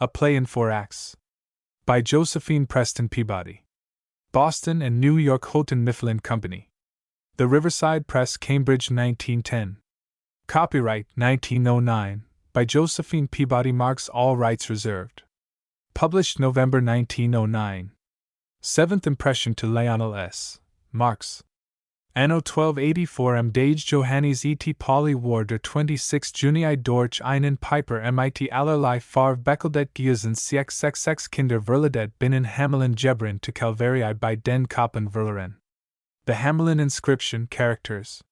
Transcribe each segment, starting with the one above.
A play in 4 acts. By Josephine Preston Peabody. Boston and New York Houghton Mifflin Company. The Riverside Press, Cambridge, 1910. Copyright 1909, by Josephine Peabody. Marks all rights reserved. Published November 1909. 7th impression to Lionel S. Marks. Anno 1284 am Dage Johannes et Pauli war der 26 Juni durch einen Piper mit allerlei Farve Beckeldet Giesen 666 Kinder Verledet binnen Hamelin Gebrin to Calvarii by den Koppen Verleren. The Hamelin inscription characters.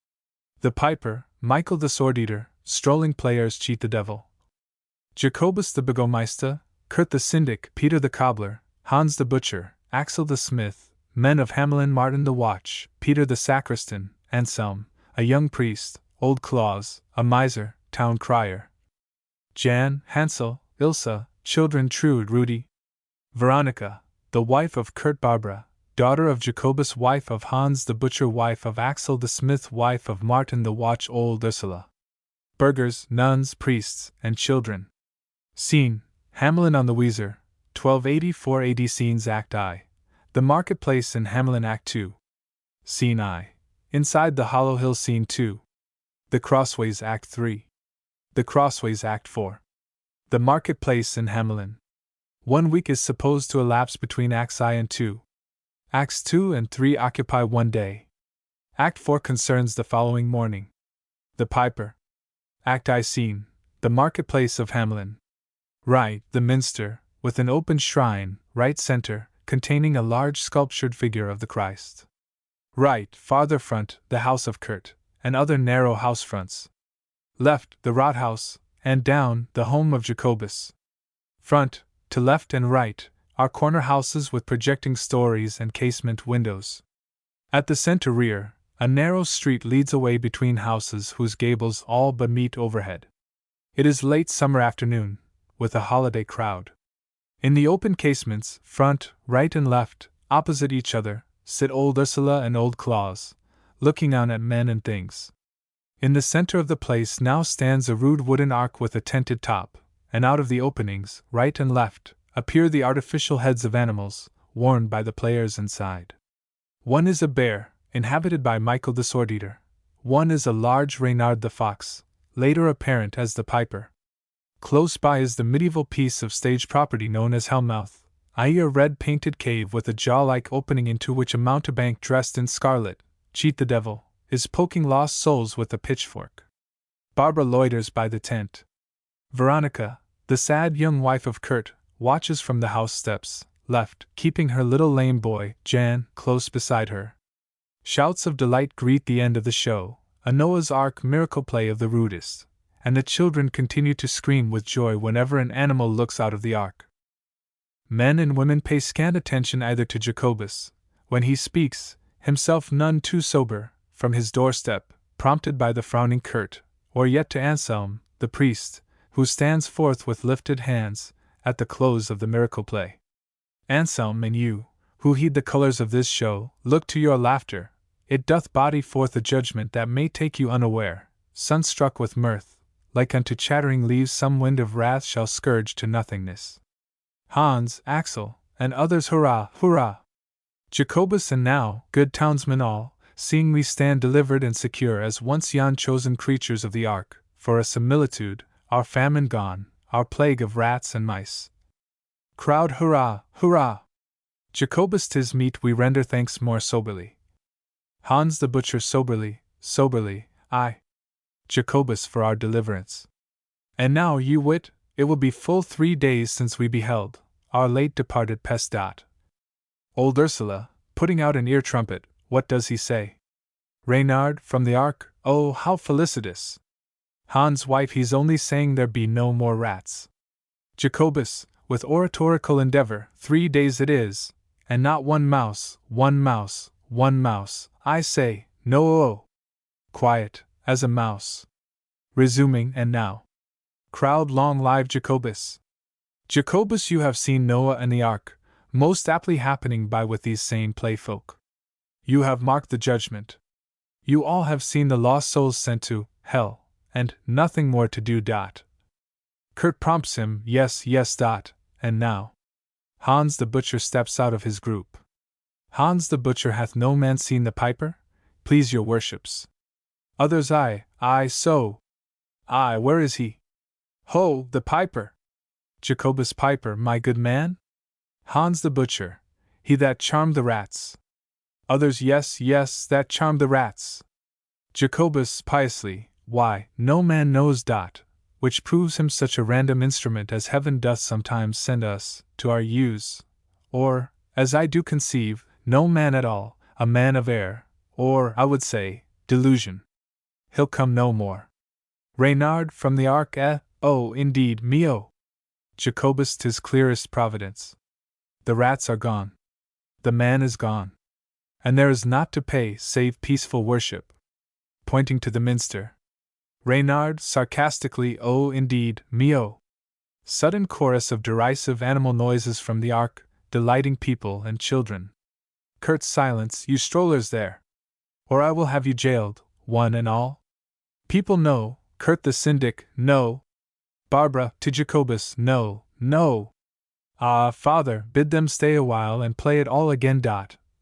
The Piper, Michael the Swordeater, strolling players cheat the devil. Jacobus the Burgomeister, Kurt the Syndic, Peter the Cobbler, Hans the Butcher, Axel the Smith, men of Hamelin, Martin the Watch, Peter the Sacristan, Anselm, a young priest, Old Claus, a miser, town crier. Jan, Hansel, Ilsa, children Trude, Rudy. Veronica, the wife of Kurt, Barbara, daughter of Jacobus, wife of Hans the Butcher, wife of Axel the Smith, wife of Martin the Watch, old Ursula. Burghers, nuns, priests, and children. Scene, Hamelin on the Weser, 1284 AD. Scenes Act I. The Marketplace in Hamelin Act 2. Scene I. Inside the Hollow Hill. Scene 2. The Crossways Act 3. The Crossways Act 4. The Marketplace in Hamelin. 1 week is supposed to elapse between Acts I and II. Acts 2 and 3 occupy 1 day. Act 4 concerns the following morning. The Piper. Act I. Scene, the Marketplace of Hamelin. Right, the Minster, with an open shrine, right center, containing a large sculptured figure of the Christ. Right, farther front, the house of Kurt, and other narrow house fronts. Left, the Rathaus, and down, the home of Jacobus. Front, to left and right, are corner houses with projecting stories and casement windows. At the center rear, a narrow street leads away between houses whose gables all but meet overhead. It is late summer afternoon, with a holiday crowd. In the open casements, front, right, and left, opposite each other, sit old Ursula and old Claus, looking on at men and things. In the center of the place now stands a rude wooden ark with a tented top, and out of the openings, right and left, appear the artificial heads of animals, worn by the players inside. One is a bear, inhabited by Michael the Swordeater. One is a large Reynard the Fox, later apparent as the Piper. Close by is the medieval piece of stage property known as Hellmouth, i.e. a red-painted cave with a jaw-like opening into which a mountebank dressed in scarlet, cheat the devil, is poking lost souls with a pitchfork. Barbara loiters by the tent. Veronica, the sad young wife of Kurt, watches from the house steps, left, keeping her little lame boy, Jan, close beside her. Shouts of delight greet the end of the show, a Noah's Ark miracle play of the rudest, and the children continue to scream with joy whenever an animal looks out of the ark. Men and women pay scant attention either to Jacobus, when he speaks, himself none too sober, from his doorstep, prompted by the frowning Kurt, or yet to Anselm, the priest, who stands forth with lifted hands, at the close of the miracle play. Anselm and you, who heed the colors of this show, look to your laughter, it doth body forth a judgment that may take you unaware, sunstruck with mirth, like unto chattering leaves some wind of wrath shall scourge to nothingness. Hans, Axel, and others hurrah, hurrah! Jacobus and now, good townsmen all, seeing we stand delivered and secure as once yon chosen creatures of the ark, for a similitude, our famine gone, our plague of rats and mice. Crowd hurrah, hurrah! Jacobus 'tis meet we render thanks more soberly. Hans the Butcher soberly, soberly, aye. Jacobus for our deliverance. And now, ye wit, it will be full 3 days since we beheld our late departed pest. Old Ursula, putting out an ear trumpet, what does he say? Reynard, from the ark, oh, how felicitous! Hans' wife, he's only saying there be no more rats. Jacobus, with oratorical endeavor, 3 days it is, and not one mouse, one mouse, one mouse, I say, no oh. Quiet, as a mouse. Resuming, and now. Crowd long live Jacobus. Jacobus, you have seen Noah and the ark, most aptly happening by with these same playfolk. You have marked the judgment. You all have seen the lost souls sent to hell, and nothing more to do. Kurt prompts him, yes, yes. and now. Hans the butcher steps out of his group. Hans the butcher, hath no man seen the piper? Please your worships. Others, aye, so. Aye, where is he? Ho, the piper! Jacobus Piper, my good man? Hans the butcher, he that charmed the rats. Others, yes, that charmed the rats. Jacobus piously, why, no man knows dot, which proves him such a random instrument as heaven doth sometimes send us, to our use, or, as I do conceive, no man at all, a man of air, or, I would say, delusion. He'll come no more. Reynard from the ark, oh, indeed, meo. Jacobus, 'tis clearest providence. The rats are gone. The man is gone. And there is naught to pay save peaceful worship. Pointing to the minster. Reynard, sarcastically, oh, indeed, meo. Sudden chorus of derisive animal noises from the ark, delighting people and children. Curt silence, you strollers there! Or I will have you jailed, one and all. People know, Curt the syndic, no. Barbara, to Jacobus, no. Ah, father, bid them stay a while and play it all again.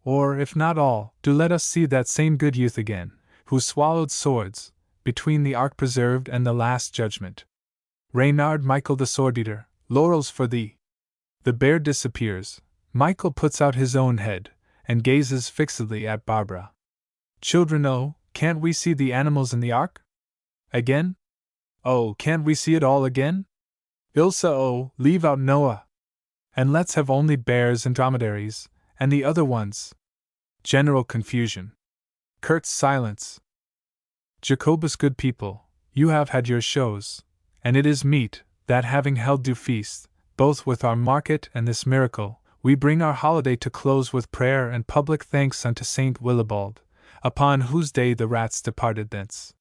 Or, if not all, do let us see that same good youth again, who swallowed swords, between the ark preserved and the last judgment. Reynard, Michael the sword-eater, laurels for thee. The bear disappears. Michael puts out his own head, and gazes fixedly at Barbara. Children, oh, can't we see the animals in the ark? Again? Oh, can't we see it all again? Ilsa, oh, leave out Noah. And let's have only bears and dromedaries, and the other ones. General confusion. Curt's silence. Jacobus, good people, you have had your shows, and it is meet, that having held due feast, both with our market and this miracle, we bring our holiday to close with prayer and public thanks unto Saint Willibald, upon whose day the rats departed thence.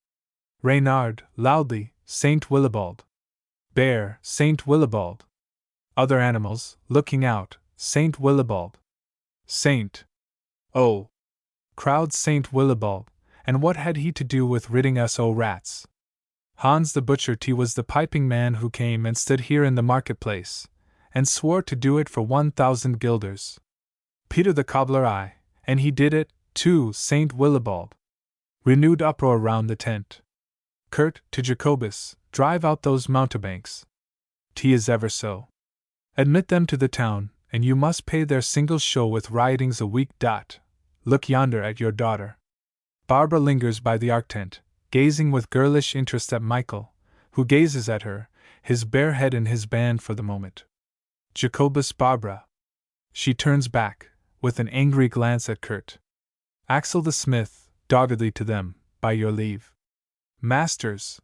Reynard, loudly, Saint Willibald. Bear, Saint Willibald. Other animals, looking out, Saint Willibald. Saint. Oh. Crowd, Saint Willibald, and what had he to do with ridding us o' rats? Hans the butcher, he was the piping man who came and stood here in the marketplace, and swore to do it for 1,000 guilders. Peter the cobbler, I, and he did it, too, Saint Willibald. Renewed uproar round the tent. Curt, to Jacobus, drive out those mountebanks. 'Tis ever so. Admit them to the town, and you must pay their single show with riotings a week. Look yonder at your daughter. Barbara lingers by the ark tent, gazing with girlish interest at Michael, who gazes at her, his bare head in his band for the moment. Jacobus, Barbara. She turns back, with an angry glance at Curt. Axel the smith, doggedly to them, by your leave. Masters.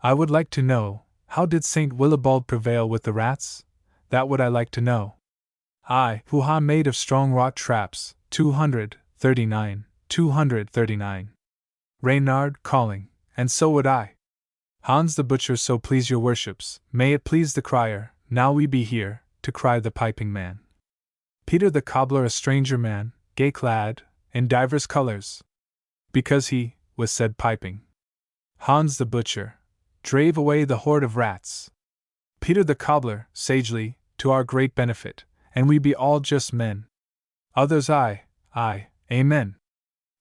I would like to know, how did Saint Willibald prevail with the rats? That would I like to know. I, who ha made of strong wrought traps, 239. Reynard, calling, and so would I. Hans the butcher, so please your worships, may it please the crier, now we be here, to cry the piping man. Peter the cobbler, a stranger man, gay clad, in divers colors. Because he, was said piping. Hans the butcher, drave away the horde of rats. Peter the cobbler, sagely, to our great benefit, and we be all just men. Others, aye, amen.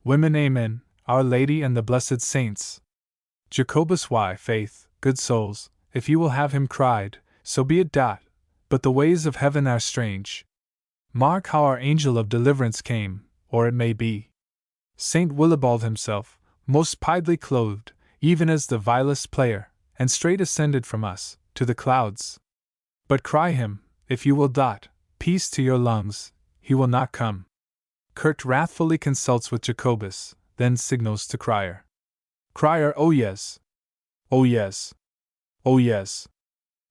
Women, amen, Our Lady and the blessed saints. Jacobus, why, faith, good souls, if you will have him cried, so be it. But the ways of heaven are strange. Mark how our angel of deliverance came, or it may be Saint Willibald himself, most piedly clothed, even as the vilest player, and straight ascended from us, to the clouds. But cry him, if you will. Peace to your lungs, he will not come. Curt wrathfully consults with Jacobus, then signals to Crier. Crier, oh yes.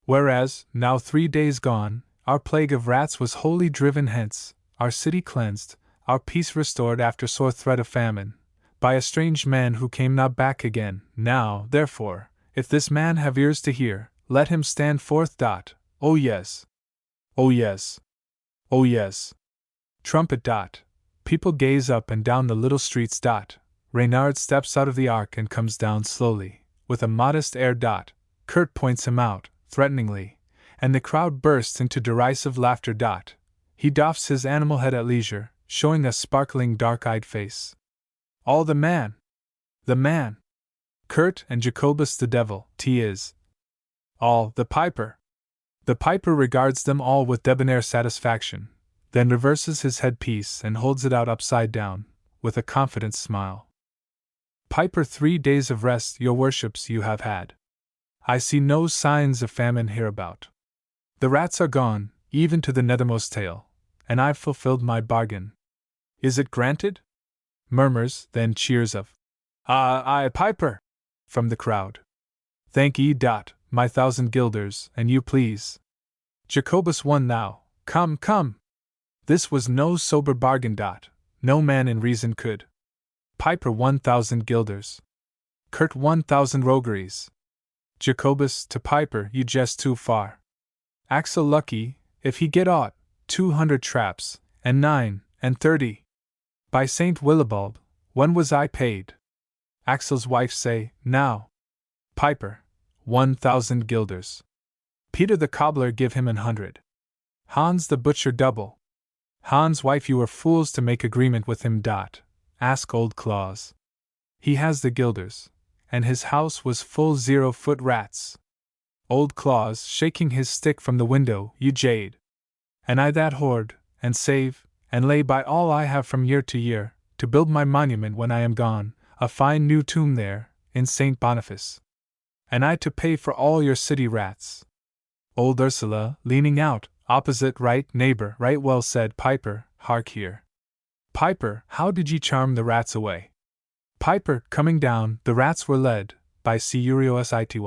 Whereas, now 3 days gone, our plague of rats was wholly driven hence, our city cleansed, our peace restored after sore threat of famine, by a strange man who came not back again. Now, therefore, if this man have ears to hear, let him stand forth. Oh yes. Trumpet. People gaze up and down the little streets. Reynard steps out of the ark and comes down slowly, with a modest air. Curt points him out, threateningly, And the crowd bursts into derisive laughter. He doffs his animal head at leisure, showing a sparkling dark-eyed face. All the man! The man! Kurt and Jacobus the devil, is. All, the piper! The piper regards them all with debonair satisfaction, then reverses his headpiece and holds it out upside down, with a confident smile. Piper, 3 days of rest, your worships, you have had. I see no signs of famine hereabout. The rats are gone, even to the nethermost tail, and I've fulfilled my bargain. Is it granted? Murmurs, then cheers of, aye, Piper! From the crowd. Thank ye, my 1,000 guilders, and you please. Jacobus won thou, come! This was no sober bargain. No man in reason could. Piper 1,000 guilders. Kurt 1,000 rogueries. Jacobus to Piper, you jest too far. Axel lucky, if he get aught, 200 traps, and 9 and 30. By Saint Willibald, when was I paid? Axel's wife say, now. Piper, 1,000 guilders. Peter the cobbler give him 100. Hans the butcher double. Hans' wife, you were fools to make agreement with him. Ask old Claus. He has the guilders, and his house was full 0-foot rats. Old Claus, shaking his stick from the window, you jade. And I that hoard, and save, and lay by all I have from year to year, to build my monument when I am gone, a fine new tomb there, in St. Boniface. And I to pay for all your city rats. Old Ursula, leaning out, opposite, right, neighbor, right, well said, Piper, hark here. Piper, how did ye charm the rats away? Piper, coming down, the rats were led, by Curiosity.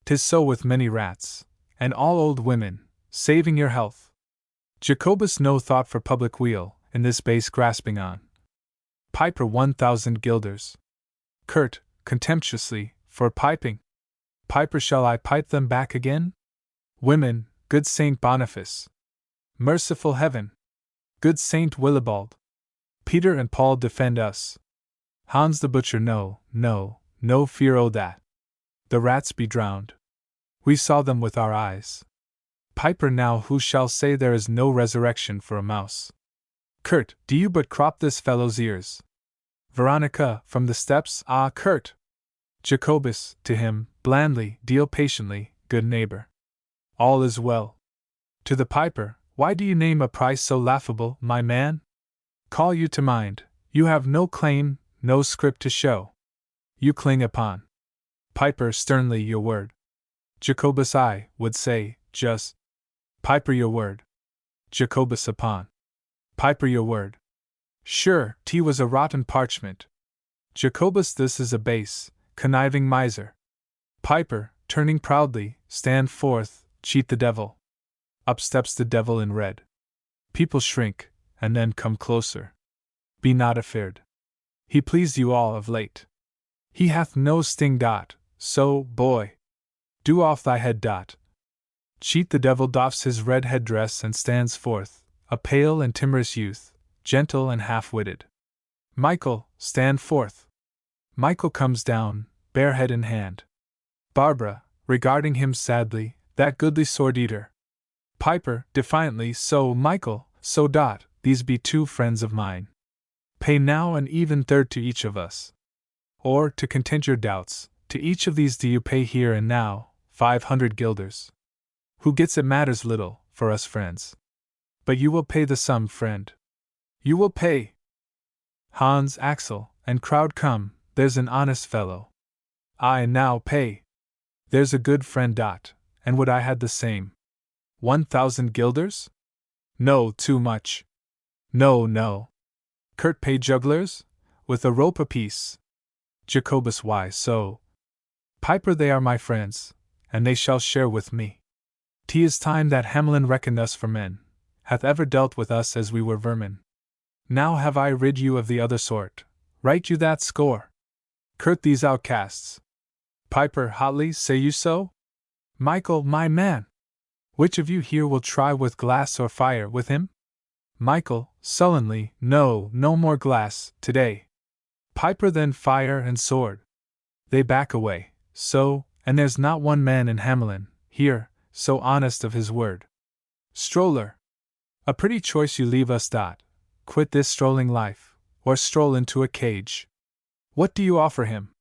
'Tis so with many rats, and all old women, saving your health. Jacobus no thought for public weal, in this base grasping on. Piper 1,000 guilders. Kurt, contemptuously, for piping. Piper, shall I pipe them back again? Women, good Saint Boniface. Merciful heaven! Good Saint Willibald. Peter and Paul defend us. Hans the butcher, no fear o' that. The rats be drowned. We saw them with our eyes. Piper, now who shall say there is no resurrection for a mouse? Kurt, do you but crop this fellow's ears? Veronica, from the steps, ah, Kurt! Jacobus, to him, blandly, deal patiently, good neighbor. All is well. To the piper, why do you name a price so laughable, my man? Call you to mind, you have no claim, no scrip to show. You cling upon. Piper, sternly, your word. Jacobus, I would say, just. Piper, your word. Jacobus, upon. Piper, your word. Sure, 't was a rotten parchment. Jacobus, this is a base, conniving miser. Piper, turning proudly, stand forth, cheat the devil. Up steps the devil in red. People shrink, and then come closer. Be not afeard. He pleased you all of late. He hath no sting. So, boy, do off thy head. Cheat the devil doffs his red headdress and stands forth, a pale and timorous youth, gentle and half-witted. Michael, stand forth. Michael comes down, bare head in hand. Barbara, regarding him sadly, that goodly sword-eater. Piper, defiantly, so, Michael, so. These be 2 friends of mine. Pay now an even third to each of us. Or, to content your doubts, to each of these do you pay here and now, 500 guilders. Who gets it matters little, for us friends. But you will pay the sum, friend. You will pay. Hans, Axel, and crowd come, there's an honest fellow. I now pay. There's a good friend. And would I had the same. 1,000 guilders? No, too much. No. Kurt pay jugglers? With a rope apiece. Jacobus, why so? Piper, they are my friends, and they shall share with me. 'Tis time that Hamelin reckoned us for men, hath ever dealt with us as we were vermin. Now have I rid you of the other sort, write you that score. Kurt, these outcasts. Piper, hotly, say you so? Michael, my man! Which of you here will try with glass or fire with him? Michael, sullenly, no more glass, today. Piper, then fire and sword. They back away, so, and there's not one man in Hamelin, here, so honest of his word. Stroller. A pretty choice you leave us. Quit this strolling life, or stroll into a cage. What do you offer him?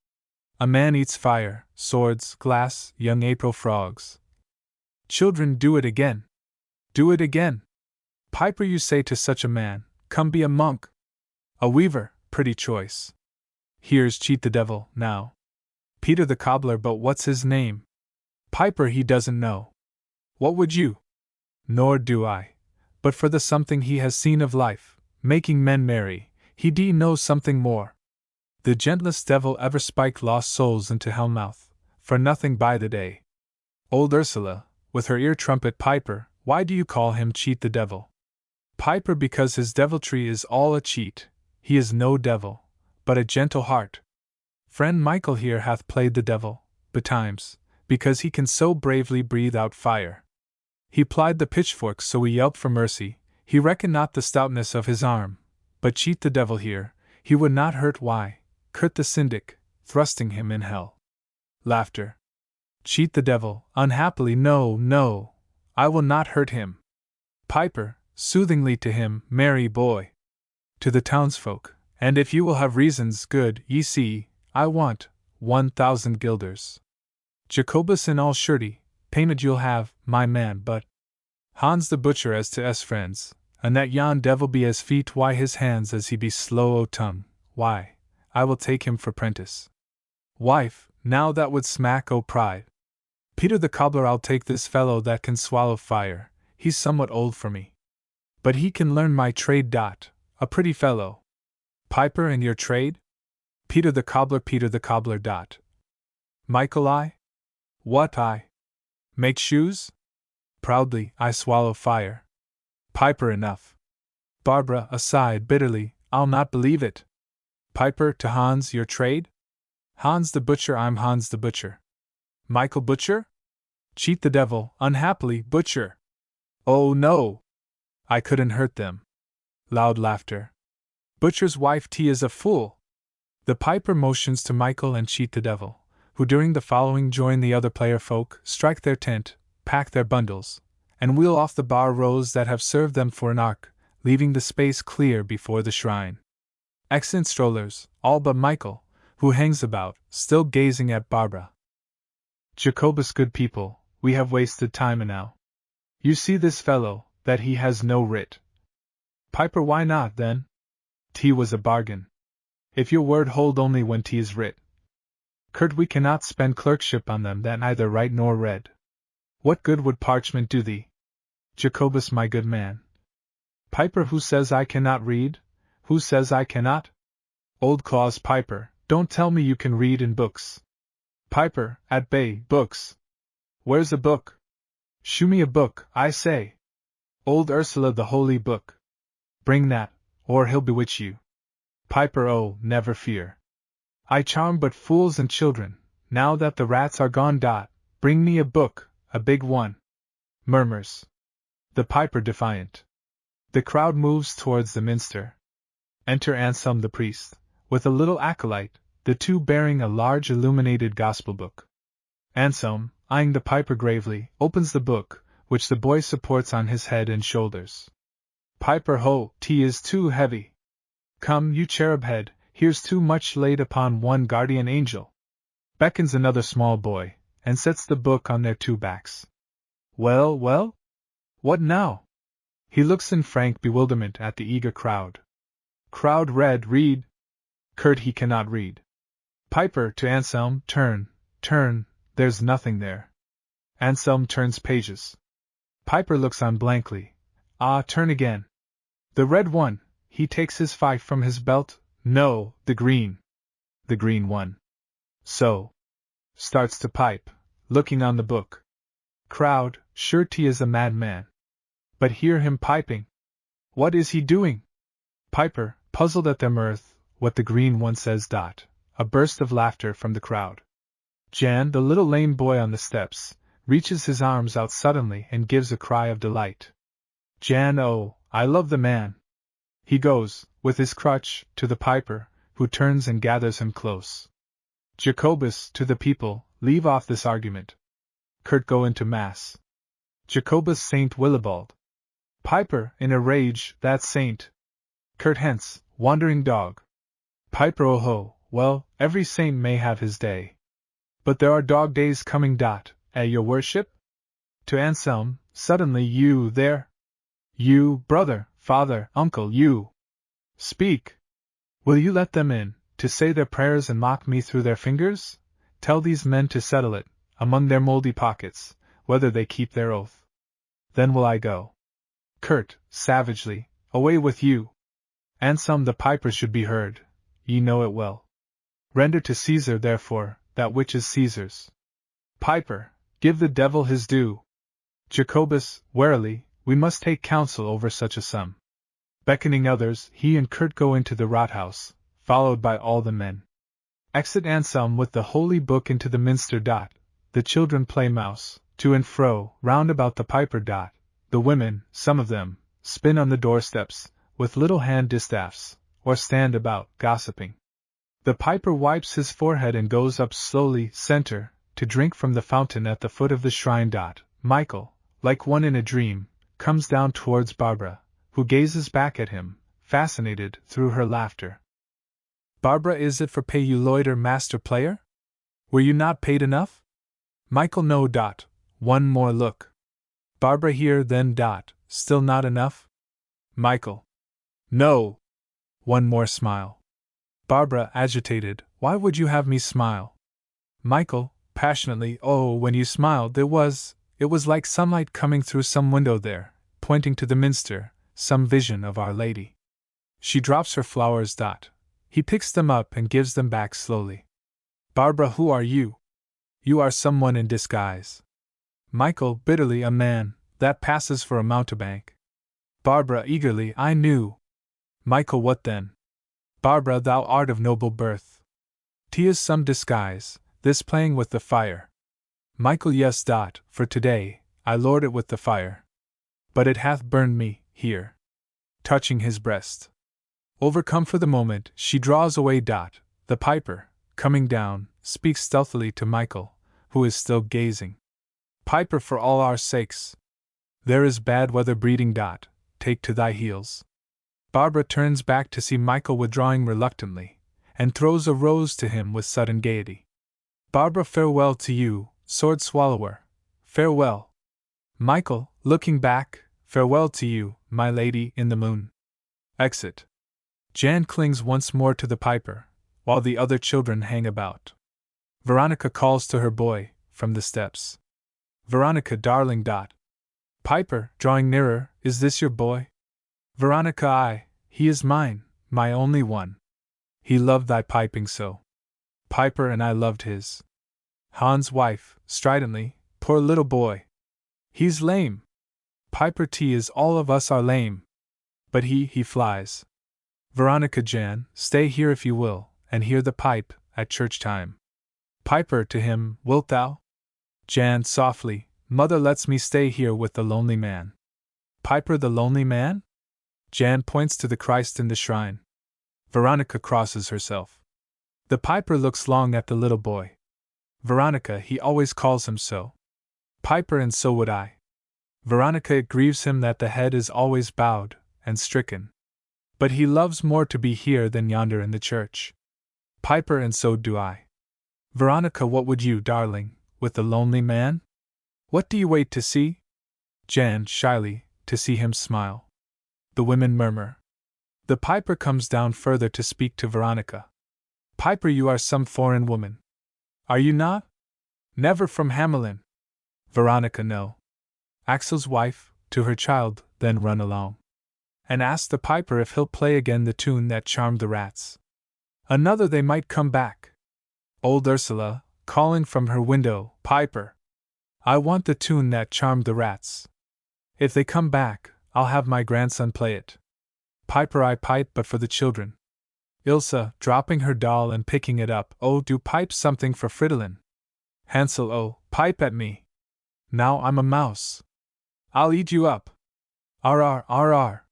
A man eats fire, swords, glass, young April frogs. Children, do it again. Do it again. Piper, you say to such a man, come be a monk. A weaver, pretty choice. Here's cheat the devil, now. Peter the cobbler, but what's his name? Piper, he doesn't know. What would you? Nor do I. But for the something he has seen of life, making men merry, he knows something more. The gentlest devil ever spiked lost souls into hell mouth, for nothing by the day. Old Ursula, with her ear trumpet. Piper, why do you call him cheat the devil? Piper, because his deviltry is all a cheat. He is no devil, but a gentle heart. Friend Michael here hath played the devil, betimes, because he can so bravely breathe out fire. He plied the pitchfork, so he yelped for mercy. He reckoned not the stoutness of his arm, but cheat the devil here, he would not hurt. Why, Kurt the syndic, thrusting him in hell. Laughter. Cheat the devil, unhappily, no, no, I will not hurt him. Piper, soothingly to him, merry boy. To the townsfolk, and if you will have reasons good, ye see, I want 1,000 guilders. Jacobus in all surety, payment you'll have, my man, but Hans the butcher as to friends, and that yon devil be as feet, why his hands as he be slow o' tongue, why, I will take him for prentice. Wife, now that would smack o' pride. Peter the cobbler, I'll take this fellow that can swallow fire, he's somewhat old for me. But he can learn my trade. A pretty fellow. Piper, and your trade? Peter the cobbler. Michael, I? What, I? Make shoes? Proudly, I swallow fire. Piper, enough. Barbara, aside, bitterly, I'll not believe it. Piper, to Hans, your trade? Hans the butcher, I'm Hans the butcher. Michael, butcher? Cheat the devil, unhappily, butcher. Oh no! I couldn't hurt them. Loud laughter. Butcher's wife, T is a fool. The piper motions to Michael and cheat the devil, who during the following join the other player folk, strike their tent, pack their bundles, and wheel off the bar rows that have served them for an ark, leaving the space clear before the shrine. Excellent strollers, all but Michael, who hangs about, still gazing at Barbara. Jacobus, good people, we have wasted time enow. You see this fellow, that he has no writ. Piper, why not, then? Tea was a bargain. If your word hold only when tea is writ. Kurt, we cannot spend clerkship on them that neither write nor read. What good would parchment do thee? Jacobus, my good man. Piper, who says I cannot read? Who says I cannot? Old Claus. Piper, don't tell me you can read in books. Piper, at bay, books. Where's a book? Shew me a book, I say. Old Ursula, the holy book. Bring that, or he'll bewitch you. Piper, oh, never fear. I charm but fools and children, now that the rats are gone. Bring me a book, a big one. Murmurs. The piper defiant. The crowd moves towards the minster. Enter Anselm the priest, with a little acolyte, the two bearing a large illuminated gospel book. Anselm, eyeing the piper gravely, opens the book, which the boy supports on his head and shoulders. Piper, ho, tea is too heavy. Come, you cherub head, here's too much laid upon one guardian angel. Beckons another small boy, and sets the book on their two backs. Well, well? What now? He looks in frank bewilderment at the eager crowd. Crowd, read. Kurt, he cannot read. Piper, to Anselm, turn, there's nothing there. Anselm turns pages. Piper looks on blankly. Ah, turn again. The red one, he takes his fife from his belt. No, the green. The green one. So. Starts to pipe, looking on the book. Crowd, sure he is a madman. But hear him piping. What is he doing? Piper, puzzled at their mirth, what the green one says. A burst of laughter from the crowd. Jan, the little lame boy on the steps, reaches his arms out suddenly and gives a cry of delight. Jan, oh, I love the man. He goes, with his crutch, to the piper, who turns and gathers him close. Jacobus, to the people, leave off this argument. Kurt, go into mass. Jacobus Saint Willibald. Piper, in a rage, that saint. Curt hence, wandering dog. Piper, oh ho, well, every saint may have his day. But there are dog days coming. Your worship? To Anselm, suddenly, you there? You, brother, father, uncle, you. Speak. Will you let them in, to say their prayers and mock me through their fingers? Tell these men to settle it, among their mouldy pockets, whether they keep their oath. Then will I go. Curt, savagely, away with you. Anselm, the piper should be heard, ye know it well. Render to Caesar, therefore, that which is Caesar's. Piper, give the devil his due. Jacobus, warily, we must take counsel over such a sum. Beckoning others, he and Curt go into the Rathaus, followed by all the men. Exit Anselm with the holy book into the minster. The children play mouse, to and fro, round about the piper. The women, some of them, spin on the doorsteps, with little hand distaffs, or stand about, gossiping. The piper wipes his forehead and goes up slowly, center, to drink from the fountain at the foot of the shrine. Michael, like one in a dream, comes down towards Barbara, who gazes back at him, fascinated through her laughter. Barbara, is it for pay you loiter, master player? Were you not paid enough? Michael, no. One more look. Barbara, here then. Still not enough? Michael. No. One more smile. Barbara, agitated, why would you have me smile? Michael, passionately, oh, when you smiled, it was like sunlight coming through some window there, pointing to the minster, some vision of Our Lady. She drops her flowers. He picks them up and gives them back slowly. Barbara, who are you? You are someone in disguise. Michael, bitterly, a man that passes for a mountebank. Barbara, eagerly, I knew. Michael, what then? Barbara, thou art of noble birth. 'Tis some disguise, this playing with the fire. Michael, yes. For today, I lord it with the fire. But it hath burned me, here. Touching his breast. Overcome for the moment, she draws away. The piper, coming down, speaks stealthily to Michael, who is still gazing. Piper, for all our sakes. There is bad weather breeding. Take to thy heels. Barbara turns back to see Michael withdrawing reluctantly, and throws a rose to him with sudden gaiety. Barbara, farewell to you, sword swallower. Farewell. Michael, looking back, farewell to you, my lady in the moon. Exit. Jan clings once more to the piper, while the other children hang about. Veronica calls to her boy, from the steps. Veronica, darling. Piper, drawing nearer, is this your boy? Veronica, aye, he is mine, my only one. He loved thy piping so. Piper, and I loved his. Hans' wife, stridently, poor little boy. He's lame. Piper, is all of us are lame. But he flies. Veronica, Jan, stay here if you will, and hear the pipe, at church time. Piper, to him, wilt thou? Jan, softly, mother lets me stay here with the lonely man. Piper, the lonely man? Jan points to the Christ in the shrine. Veronica crosses herself. The piper looks long at the little boy. Veronica, he always calls him so. Piper, and so would I. Veronica, it grieves him that the head is always bowed and stricken. But he loves more to be here than yonder in the church. Piper, and so do I. Veronica, what would you, darling, with the lonely man? What do you wait to see? Jan, shyly, to see him smile. The women murmur. The piper comes down further to speak to Veronica. Piper, you are some foreign woman. Are you not? Never from Hamelin. Veronica, no. Axel's wife, to her child, then run along. And ask the piper if he'll play again the tune that charmed the rats. Another they might come back. Old Ursula, calling from her window, Piper, I want the tune that charmed the rats. If they come back, I'll have my grandson play it. Piper, I pipe but for the children. Ilse, dropping her doll and picking it up, oh, do pipe something for Fridolin. Hansel, oh, pipe at me. Now I'm a mouse. I'll eat you up. R.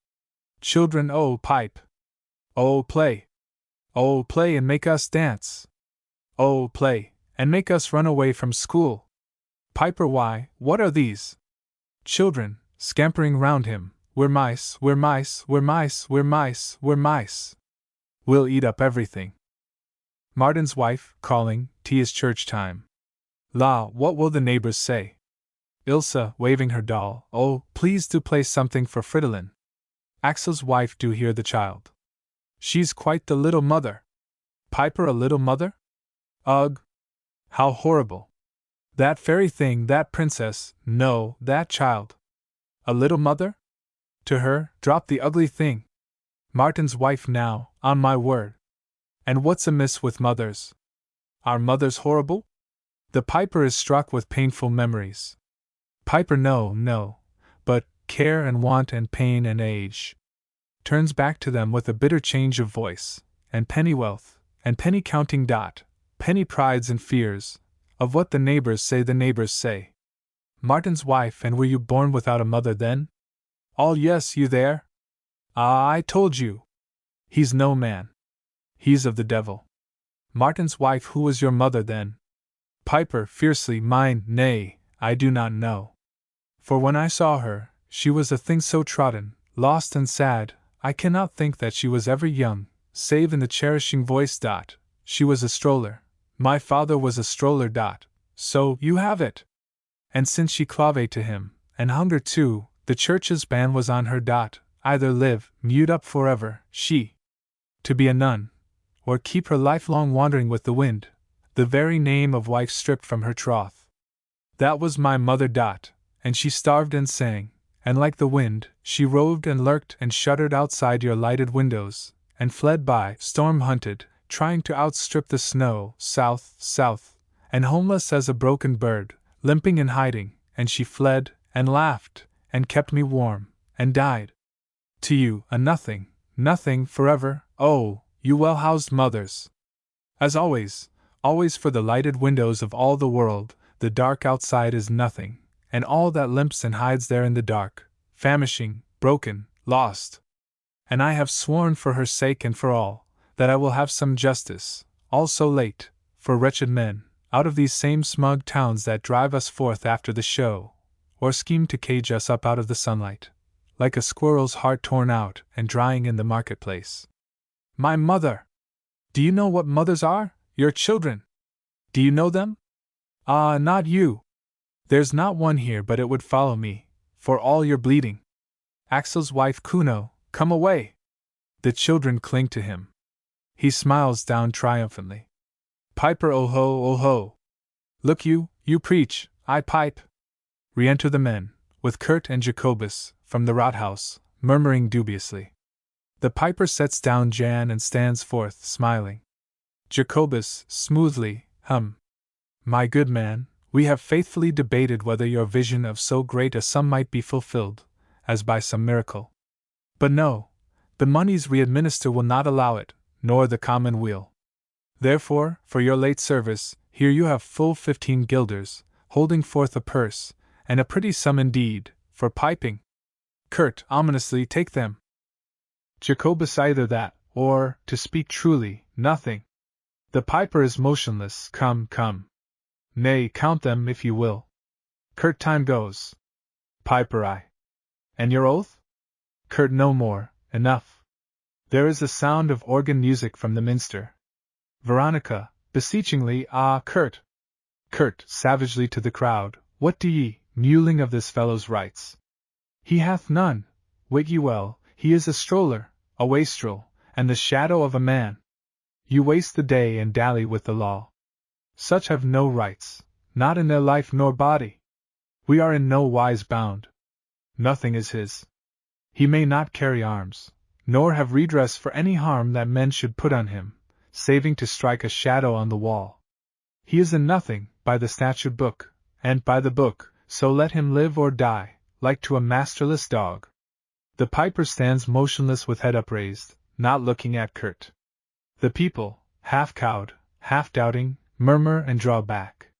Children, oh, pipe. Oh, play. Oh, play and make us dance. Oh, play, and make us run away from school. Piper, why, what are these? children, scampering round him, we're mice, we're mice, we're mice, we're mice, we're mice. We'll eat up everything. Martin's wife, calling, tea is church time. La, what will the neighbors say? Ilse, waving her doll, oh, please do play something for Fridolin. Axel's wife, do hear the child. She's quite the little mother. Piper a little mother? Ugh! How horrible! That fairy thing, that princess, no, that child. A little mother? To her, drop the ugly thing. Martin's wife now, on my word. And what's amiss with mothers? Are mothers horrible? The piper is struck with painful memories. Piper no, no, but care and want and pain and age. Turns back to them with a bitter change of voice, and penny wealth, and penny counting dot, penny prides and fears, of what the neighbors say. Martin's wife, and were you born without a mother then? All yes, you there? Ah, I told you. He's no man. He's of the devil. Martin's wife, who was your mother then? Piper, fiercely, mine, nay, I do not know. For when I saw her, she was a thing so trodden, lost and sad, I cannot think that she was ever young, save in the cherishing voice dot, she was a stroller, my father was a stroller dot, so, you have it! And since she clave to him, and hunger too, the church's ban was on her dot, either live, mute up forever, she, to be a nun, or keep her lifelong wandering with the wind, the very name of wife stripped from her troth. That was my mother dot, and she starved and sang, and like the wind, she roved and lurked and shuddered outside your lighted windows, and fled by, storm-hunted, trying to outstrip the snow, south, south, and homeless as a broken bird, limping and hiding, and she fled, and laughed, and kept me warm, and died. To you, a nothing, nothing, forever, oh, you well-housed mothers! As always, always for the lighted windows of all the world, the dark outside is nothing, and all that limps and hides there in the dark, famishing, broken, lost. And I have sworn for her sake and for all, that I will have some justice, all so late, for wretched men, out of these same smug towns that drive us forth after the show, or scheme to cage us up out of the sunlight, like a squirrel's heart torn out and drying in the marketplace. My mother! Do you know what mothers are? Your children! Do you know them? Ah, not you! There's not one here but it would follow me, for all your bleeding. Axel's wife Kuno, come away! The children cling to him. He smiles down triumphantly. Piper, oh ho, oh ho! Look you, you preach, I pipe! Re-enter the men, with Kurt and Jacobus, from the Rathaus, murmuring dubiously. The piper sets down Jan and stands forth, smiling. Jacobus, smoothly, my good man, we have faithfully debated whether your vision of so great a sum might be fulfilled, as by some miracle. But no, the moneys we administer will not allow it, nor the common weal. Therefore, for your late service, here you have full 15 guilders, holding forth a purse, and a pretty sum indeed, for piping. Kurt, ominously, take them. Jacobus, either that, or, to speak truly, nothing. The piper is motionless, come. Nay, count them if you will. Kurt, time goes. Piper, I. And your oath? Kurt, no more, enough. There is a sound of organ music from the minster. Veronica, beseechingly, ah, Kurt! Kurt, savagely to the crowd, what do ye, mewling of this fellow's rights? He hath none, wit ye well, he is a stroller, a wastrel, and the shadow of a man. You waste the day and dally with the law. Such have no rights, not in their life nor body. We are in no wise bound. Nothing is his. He may not carry arms, nor have redress for any harm that men should put on him, saving to strike a shadow on the wall. He is a nothing, by the statute book, and by the book, so let him live or die, like to a masterless dog. The piper stands motionless with head upraised, not looking at Kurt. The people, half cowed, half doubting, murmur and draw back.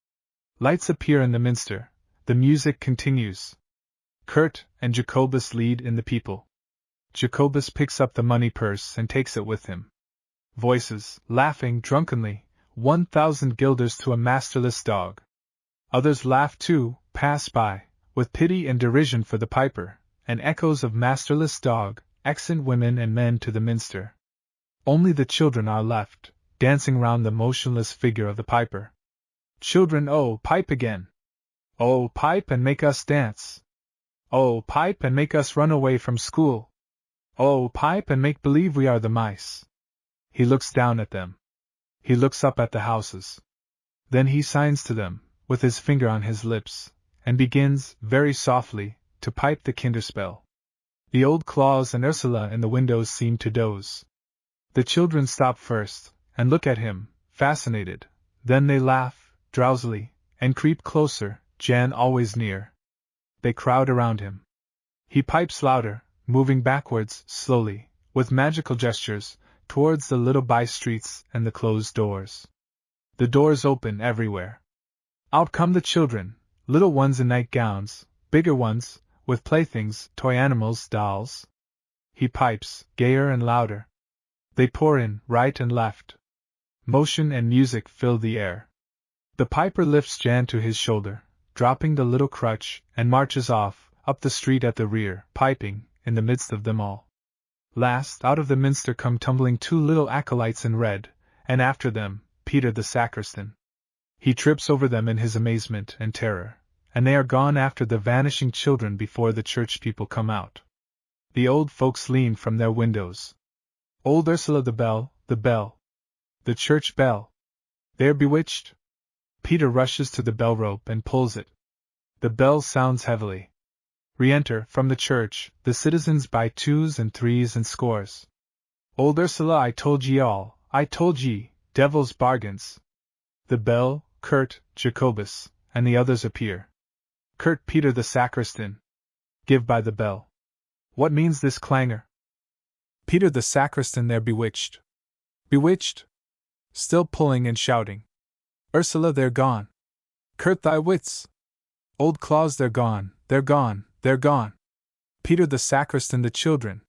Lights appear in the minster, the music continues. Kurt and Jacobus lead in the people. Jacobus picks up the money purse and takes it with him. Voices, laughing drunkenly, 1,000 guilders to a masterless dog. Others laugh too, pass by, with pity and derision for the piper, and echoes of masterless dog, accent women and men to the minster. Only the children are left, dancing round the motionless figure of the piper. Children, oh, pipe again! Oh, pipe and make us dance! Oh, pipe and make us run away from school! Oh, pipe and make believe we are the mice! He looks down at them. He looks up at the houses. Then he signs to them, with his finger on his lips, and begins, very softly, to pipe the kinderspell. The old Claus and Ursula in the windows seem to doze. The children stop first, and look at him, fascinated. Then they laugh, drowsily, and creep closer, Jan always near. They crowd around him. He pipes louder, moving backwards, slowly, with magical gestures, towards the little by-streets and the closed doors. The doors open everywhere. Out come the children, little ones in nightgowns, bigger ones, with playthings, toy animals, dolls. He pipes, gayer and louder. They pour in, right and left. Motion and music fill the air. The piper lifts Jan to his shoulder, dropping the little crutch, and marches off, up the street at the rear, piping, in the midst of them all. Last, out of the minster come tumbling two little acolytes in red, and after them, Peter the sacristan. He trips over them in his amazement and terror, and they are gone after the vanishing children before the church people come out. The old folks lean from their windows. Old Ursula, the bell, the church bell. They're bewitched. Peter rushes to the bell rope and pulls it. The bell sounds heavily. Re-enter, from the church, the citizens by twos and threes and scores. Old Ursula, I told ye all, I told ye, devil's bargains. The bell, Kurt, Jacobus, and the others appear. Kurt, Peter the sacristan. Give by the bell. What means this clangor? Peter the sacristan, they're bewitched. Bewitched? Still pulling and shouting. Ursula, they're gone. Kurt, thy wits. Old Claus, they're gone, they're gone, they're gone. Peter the sacristan, the children.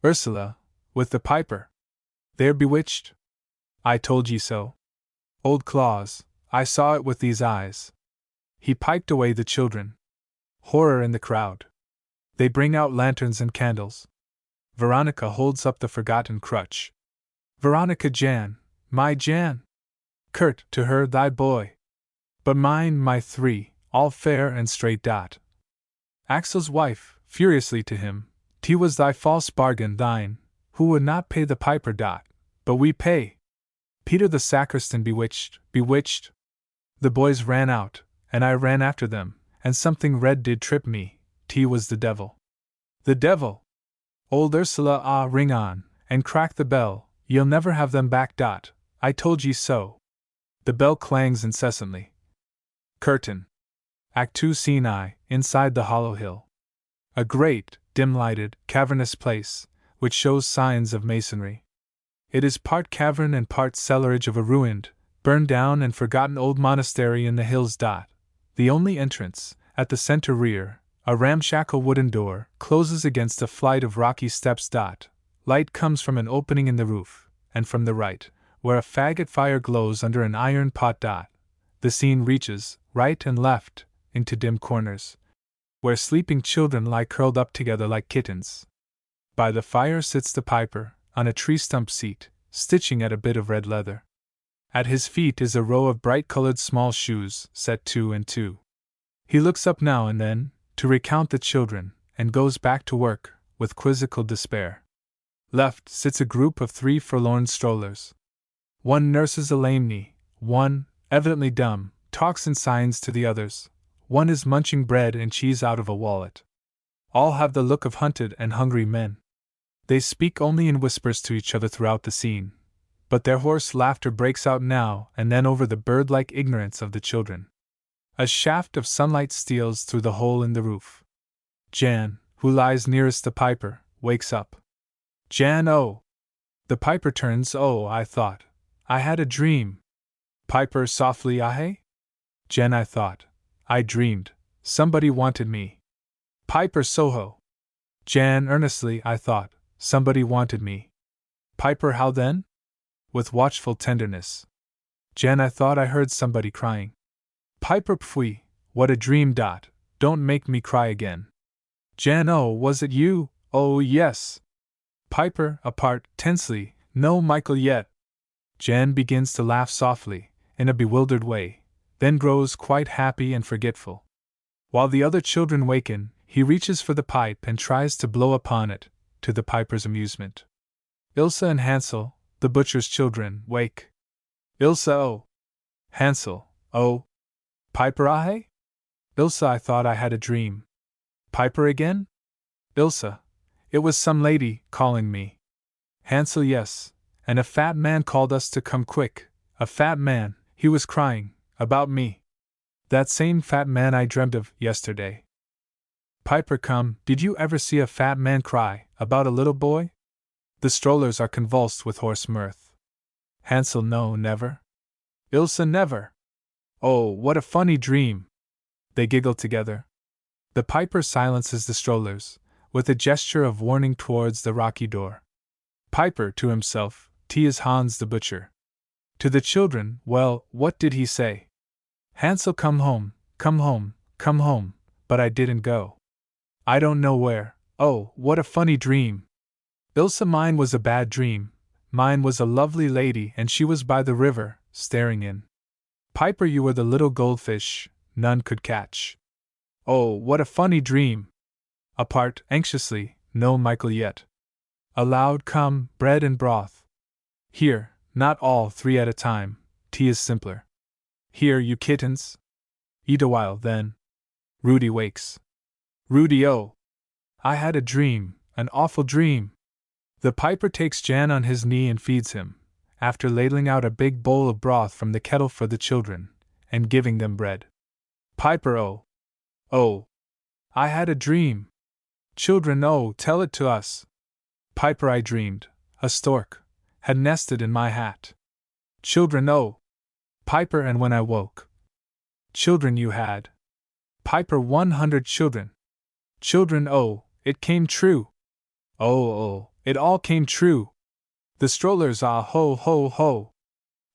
Ursula, with the piper. They're bewitched. I told ye so. Old Claus, I saw it with these eyes. He piped away the children. Horror in the crowd. They bring out lanterns and candles. Veronica holds up the forgotten crutch. Veronica, Jan, my Jan. Kurt, to her, thy boy. But mine, my three, all fair and straight. Axel's wife, furiously to him, 'T was thy false bargain, thine, who would not pay the piper. But we pay. Peter the sacristan, bewitched, bewitched. The boys ran out, and I ran after them, and something red did trip me. 'T was the devil. The devil! Old Ursula, ah, ring on, and crack the bell, you'll never have them back. I told ye so. The bell clangs incessantly. Curtain. Act 2, Scene I, inside the hollow hill. A great, dim-lighted, cavernous place, which shows signs of masonry. It is part cavern and part cellarage of a ruined, burned down and forgotten old monastery in the hills. The only entrance, at the center rear, a ramshackle wooden door, closes against a flight of rocky steps. Light comes from an opening in the roof, and from the right, where a faggot fire glows under an iron pot. The scene reaches, right and left, into dim corners, where sleeping children lie curled up together like kittens. By the fire sits the piper, on a tree stump seat, stitching at a bit of red leather. At his feet is a row of bright-colored small shoes, set 2 and 2. He looks up now and then, to recount the children, and goes back to work, with quizzical despair. Left sits a group of 3 forlorn strollers. One nurses a lame knee, one, evidently dumb, talks in signs to the others, one is munching bread and cheese out of a wallet. All have the look of hunted and hungry men. They speak only in whispers to each other throughout the scene, but their hoarse laughter breaks out now and then over the bird-like ignorance of the children. A shaft of sunlight steals through the hole in the roof. Jan, who lies nearest the piper, wakes up. Jan, oh! The piper turns. Oh, I thought. I had a dream. Piper, softly, ahe? Jan, I thought. I dreamed. Somebody wanted me. Piper, soho. Jan, earnestly, I thought. Somebody wanted me. Piper, how then? With watchful tenderness. Jan, I thought I heard somebody crying. Piper, pfui, what a dream. Don't make me cry again. Jan, oh, was it you? Oh, yes. Piper, apart, tensely, no, Michael yet. Jan begins to laugh softly, in a bewildered way, then grows quite happy and forgetful. While the other children waken, he reaches for the pipe and tries to blow upon it, to the piper's amusement. Ilse and Hansel, the butcher's children, wake. Ilse, oh. Hansel, oh. Piper, ah? Ilse, I thought I had a dream. Piper again? Ilse, it was some lady calling me. Hansel, yes, and a fat man called us to come quick. A fat man, he was crying, about me. That same fat man I dreamt of yesterday. Piper, come, did you ever see a fat man cry, about a little boy? The strollers are convulsed with hoarse mirth. Hansel, no, never. Ilse, never. Oh, what a funny dream! They giggle together. The piper silences the strollers, with a gesture of warning towards the rocky door. Piper, to himself, "'Tis Hans the butcher." To the children, well, what did he say? Hansel, come home, come home, come home, but I didn't go. I don't know where. Oh, what a funny dream! Ilse, mine was a bad dream. Mine was a lovely lady and she was by the river, staring in. Piper, you were the little goldfish none could catch. Oh, what a funny dream! Apart, anxiously, no, Michael yet. Aloud, come, bread and broth. Here, not all three at a time, tea is simpler. Here, you kittens. Eat a while, then. Rudy wakes. Rudy, oh! I had a dream, an awful dream. The piper takes Jan on his knee and feeds him, after ladling out a big bowl of broth from the kettle for the children, and giving them bread. Piper, oh! Oh! I had a dream. Children, oh, tell it to us. Piper, I dreamed, a stork had nested in my hat. Children, oh! Piper, and when I woke. Children, you had. Piper, 100 children. Children, oh, it came true. Oh, it all came true. The strollers, ah, ho, ho, ho.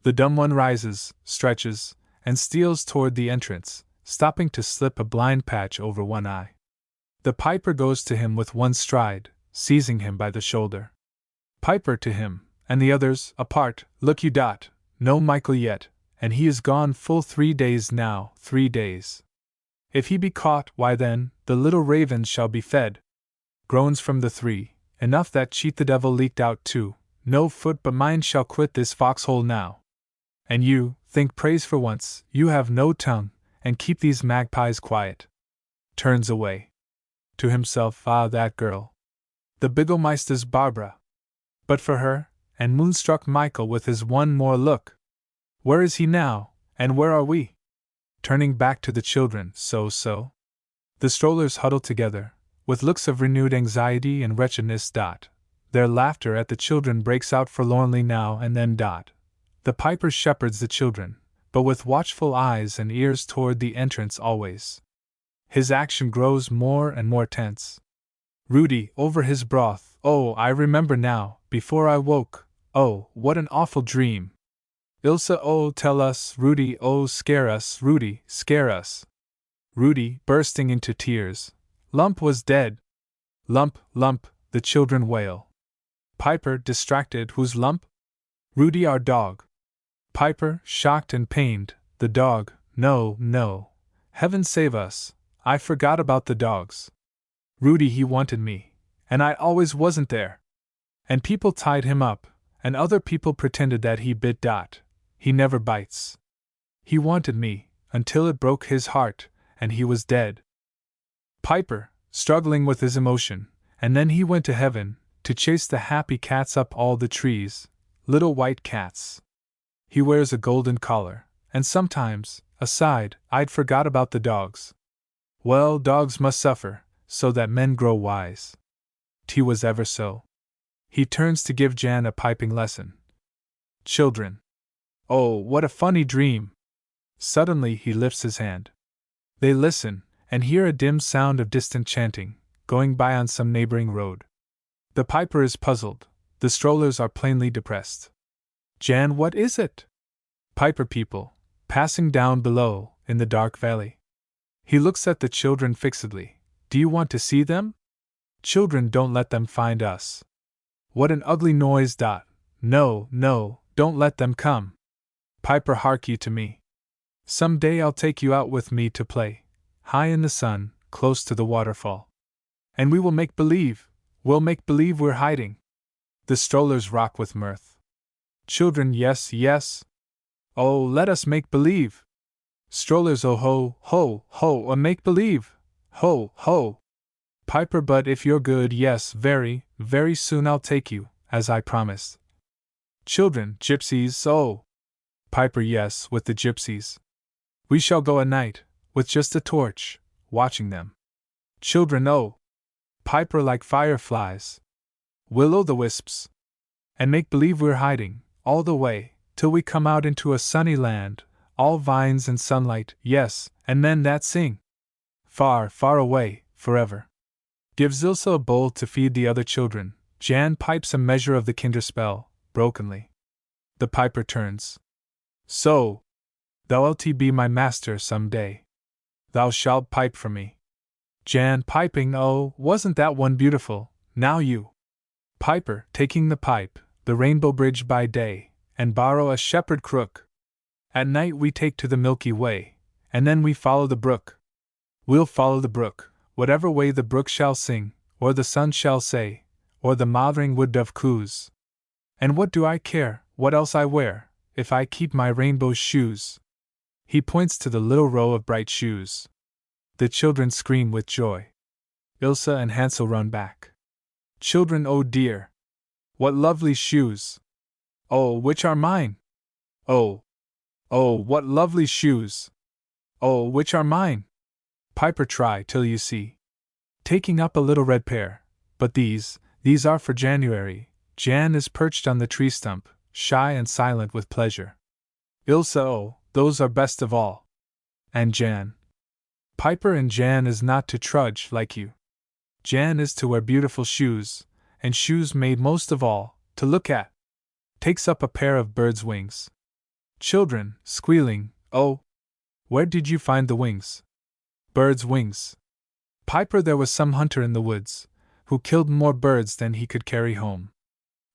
The dumb one rises, stretches, and steals toward the entrance, stopping to slip a blind patch over one eye. The piper goes to him with one stride, seizing him by the shoulder. Piper to him, and the others, apart, look you dot, no Michael yet, and he is gone full 3 days now, 3 days. If he be caught, why then, the little ravens shall be fed. Groans from the three, enough that cheat the devil leaked out too, no foot but mine shall quit this foxhole now. And you, think praise for once, you have no tongue, and keep these magpies quiet. Turns away. To himself, ah, that girl. The Biggelmeister's Barbara. But for her, and moonstruck Michael with his one more look. Where is he now, and where are we? Turning back to the children, so. The strollers huddle together, with looks of renewed anxiety and wretchedness. Their laughter at the children breaks out forlornly now and then. The piper shepherds the children, but with watchful eyes and ears toward the entrance always. His action grows more and more tense. Rudy, over his broth, oh, I remember now, before I woke, oh, what an awful dream. Ilse, oh, tell us, Rudy, oh, scare us, Rudy, scare us. Rudy, bursting into tears. Lump was dead. Lump, lump, the children wail. Piper, distracted, whose lump? Rudy, our dog. Piper, shocked and pained, the dog, no, no. Heaven save us, I forgot about the dogs. Rudy, he wanted me, and I always wasn't there. And people tied him up, and other people pretended that he bit. He never bites. He wanted me, until it broke his heart, and he was dead. Piper, struggling with his emotion, and then he went to heaven, to chase the happy cats up all the trees, little white cats. He wears a golden collar, and sometimes, aside, I'd forgot about the dogs. Well, dogs must suffer, so that men grow wise. 'T was ever so. He turns to give Jan a piping lesson. Children. Oh, what a funny dream! Suddenly he lifts his hand. They listen, and hear a dim sound of distant chanting, going by on some neighboring road. The piper is puzzled, the strollers are plainly depressed. Jan, what is it? Piper people, passing down below, in the dark valley. He looks at the children fixedly. Do you want to see them? Children, don't let them find us. What an ugly noise. No, no, don't let them come. Piper, hark you to me. Some day I'll take you out with me to play, high in the sun, close to the waterfall. And we will make believe, we'll make believe we're hiding. The strollers rock with mirth. Children, yes, yes. Oh, let us make believe. Strollers, oh ho, ho, ho, make believe. Ho, ho. Piper, but if you're good, yes, very, very soon I'll take you, as I promised. Children, gypsies, oh. Piper, yes, with the gypsies. We shall go at night, with just a torch, watching them. Children, oh. Piper, like fireflies. Will-o'-the-wisps. And make believe we're hiding, all the way, till we come out into a sunny land, all vines and sunlight, yes, and men that sing. Far, far away, forever. Gives Ilse a bowl to feed the other children. Jan pipes a measure of the kinderspell, brokenly. The piper turns. So, thou'lt be my master some day. Thou shalt pipe for me. Jan piping, oh, wasn't that one beautiful, now you. Piper, taking the pipe, the rainbow bridge by day, and borrow a shepherd crook. At night we take to the Milky Way, and then we follow the brook. We'll follow the brook, whatever way the brook shall sing, or the sun shall say, or the mothering wood dove coos. And what do I care, what else I wear, if I keep my rainbow shoes? He points to the little row of bright shoes. The children scream with joy. Ilse and Hansel run back. Children, oh dear! What lovely shoes! Oh, which are mine? Oh! Oh, what lovely shoes! Oh, which are mine? Piper, try till you see. Taking up a little red pair, but these are for January. Jan is perched on the tree stump, shy and silent with pleasure. Ilse, oh, those are best of all. And Jan? Piper, and Jan is not to trudge like you. Jan is to wear beautiful shoes, and shoes made most of all, to look at. Takes up a pair of bird's wings. Children, squealing, oh! Where did you find the wings? Bird's wings. Piper, there was some hunter in the woods, who killed more birds than he could carry home.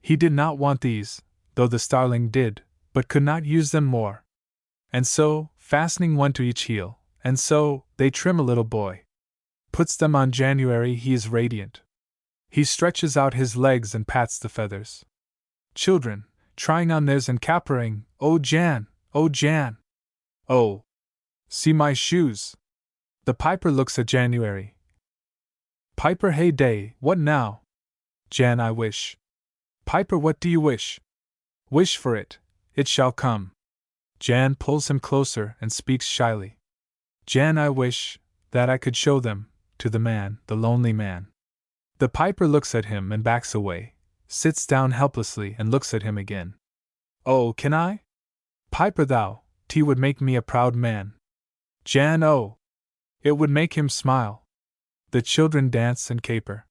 He did not want these, though the starling did, but could not use them more. And so, fastening one to each heel, and so, they trim a little boy. Puts them on January, he is radiant. He stretches out his legs and pats the feathers. Children, trying on theirs and capering, oh Jan, oh Jan! Oh! See my shoes! The piper looks at January. Piper, hey day, what now? Jan, I wish. Piper, what do you wish? Wish for it, it shall come. Jan pulls him closer and speaks shyly. Jan, I wish that I could show them to the man, the lonely man. The piper looks at him and backs away, sits down helplessly and looks at him again. Oh, can I? Piper, thou, 't would make me a proud man. Jan, oh! It would make him smile. The children dance and caper.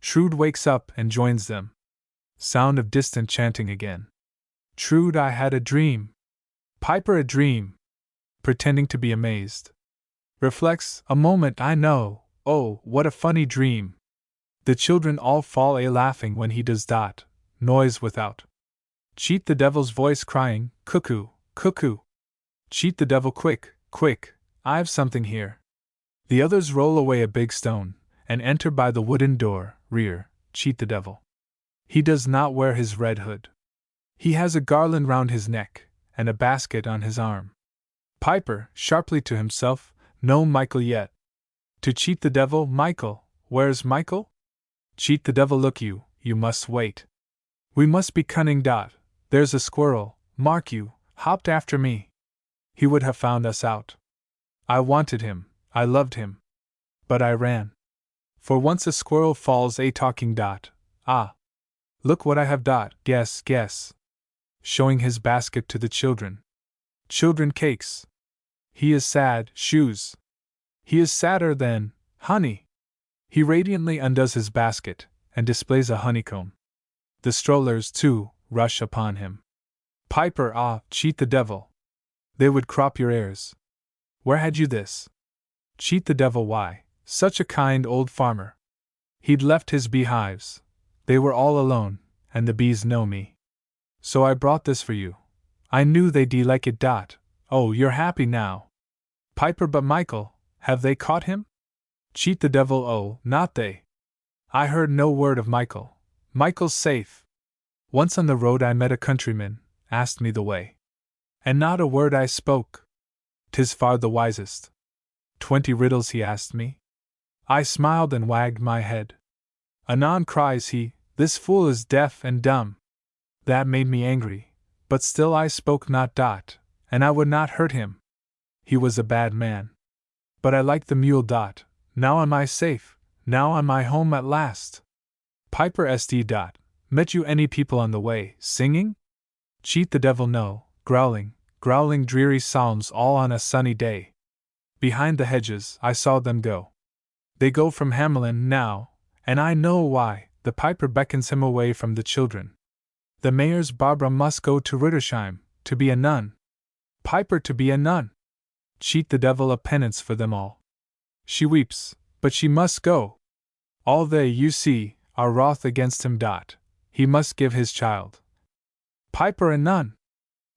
Trude wakes up and joins them. Sound of distant chanting again. Trude, I had a dream. Piper, a dream. Pretending to be amazed. Reflects, a moment, I know, oh, what a funny dream. The children all fall a laughing when he does dot, noise without. Cheat the devil's voice crying, cuckoo, cuckoo. Cheat the devil, quick, quick, I've something here. The others roll away a big stone, and enter by the wooden door, rear, cheat the devil. He does not wear his red hood. He has a garland round his neck, and a basket on his arm. Piper, sharply to himself, no Michael yet. To cheat the devil, Michael, where's Michael? Cheat the devil, look you must wait. We must be cunning. There's a squirrel, mark you, hopped after me. He would have found us out. I wanted him, I loved him. But I ran. For once a squirrel falls a talking. Ah! Look what I have. Guess, guess. Showing his basket to the children. Children, cakes. He is sad, shoes. He is sadder than honey. He radiantly undoes his basket, and displays a honeycomb. The strollers, too, rush upon him. Piper, ah, cheat the devil. They would crop your ears. Where had you this? Cheat the devil, why, such a kind old farmer. He'd left his beehives. They were all alone, and the bees know me. So I brought this for you. I knew they'd like it. Oh, you're happy now. Piper, but Michael, have they caught him? Cheat the devil, oh, not they. I heard no word of Michael. Michael's safe. Once on the road I met a countryman, asked me the way. And not a word I spoke. 'Tis far the wisest. 20 riddles he asked me. I smiled and wagged my head. Anon cries he, this fool is deaf and dumb. That made me angry, but still I spoke not. And I would not hurt him. He was a bad man. But I liked the mule. Now am I safe, now am I home at last. Piper St. Met you any people on the way, singing? Cheat the devil, no, growling dreary sounds all on a sunny day. Behind the hedges I saw them go. They go from Hamelin now, and I know why. The piper beckons him away from the children. The mayor's Barbara must go to Rittersheim, to be a nun. Piper, to be a nun. Cheat the devil, a penance for them all. She weeps, but she must go. All they, you see, are wroth against him. He must give his child. Piper, a nun.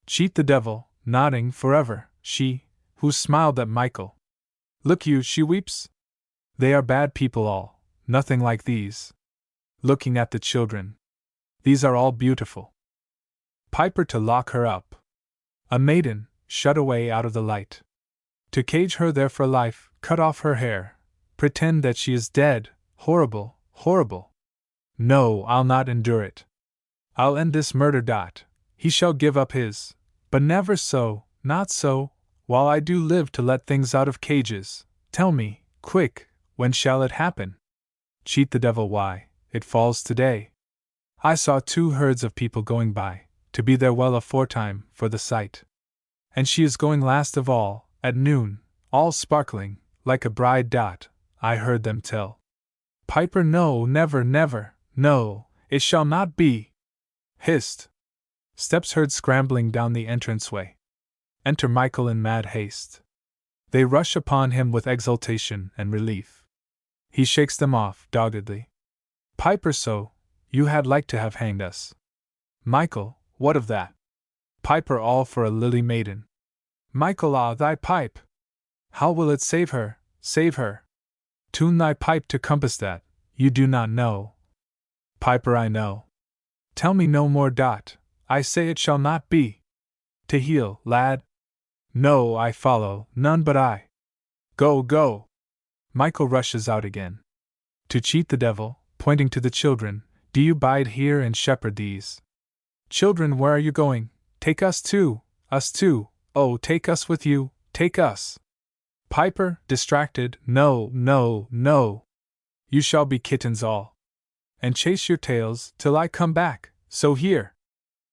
Cheat the devil, nodding forever, she, who smiled at Michael. Look you, she weeps. They are bad people all, nothing like these. Looking at the children. These are all beautiful. Piper, to lock her up. A maiden, shut away out of the light. To cage her there for life, cut off her hair, pretend that she is dead, horrible, horrible. No, I'll not endure it. I'll end this murder. He shall give up his, but never so, not so, while I do live to let things out of cages. Tell me, quick, when shall it happen? Cheat the devil, why, it falls today. I saw 2 herds of people going by, to be there well aforetime for the sight. And she is going last of all, at noon, all sparkling, like a bride. I heard them tell. Piper, no, never, never, no, it shall not be. Hist! Steps heard scrambling down the entranceway. Enter Michael in mad haste. They rush upon him with exultation and relief. He shakes them off, doggedly. Piper, so, you had like to have hanged us. Michael, what of that? Piper, all for a lily maiden. Michael, ah, thy pipe! How will it save her, save her? Tune thy pipe to compass that, you do not know. Piper, I know. Tell me no more. I say it shall not be. To heel, lad? No, I follow, none but I. Go, go! Michael rushes out again. To cheat the devil, pointing to the children, do you bide here and shepherd these? Children, where are you going? Take us too, oh, take us with you, take us. Piper, distracted, no, no, no. You shall be kittens all. And chase your tails till I come back, so here.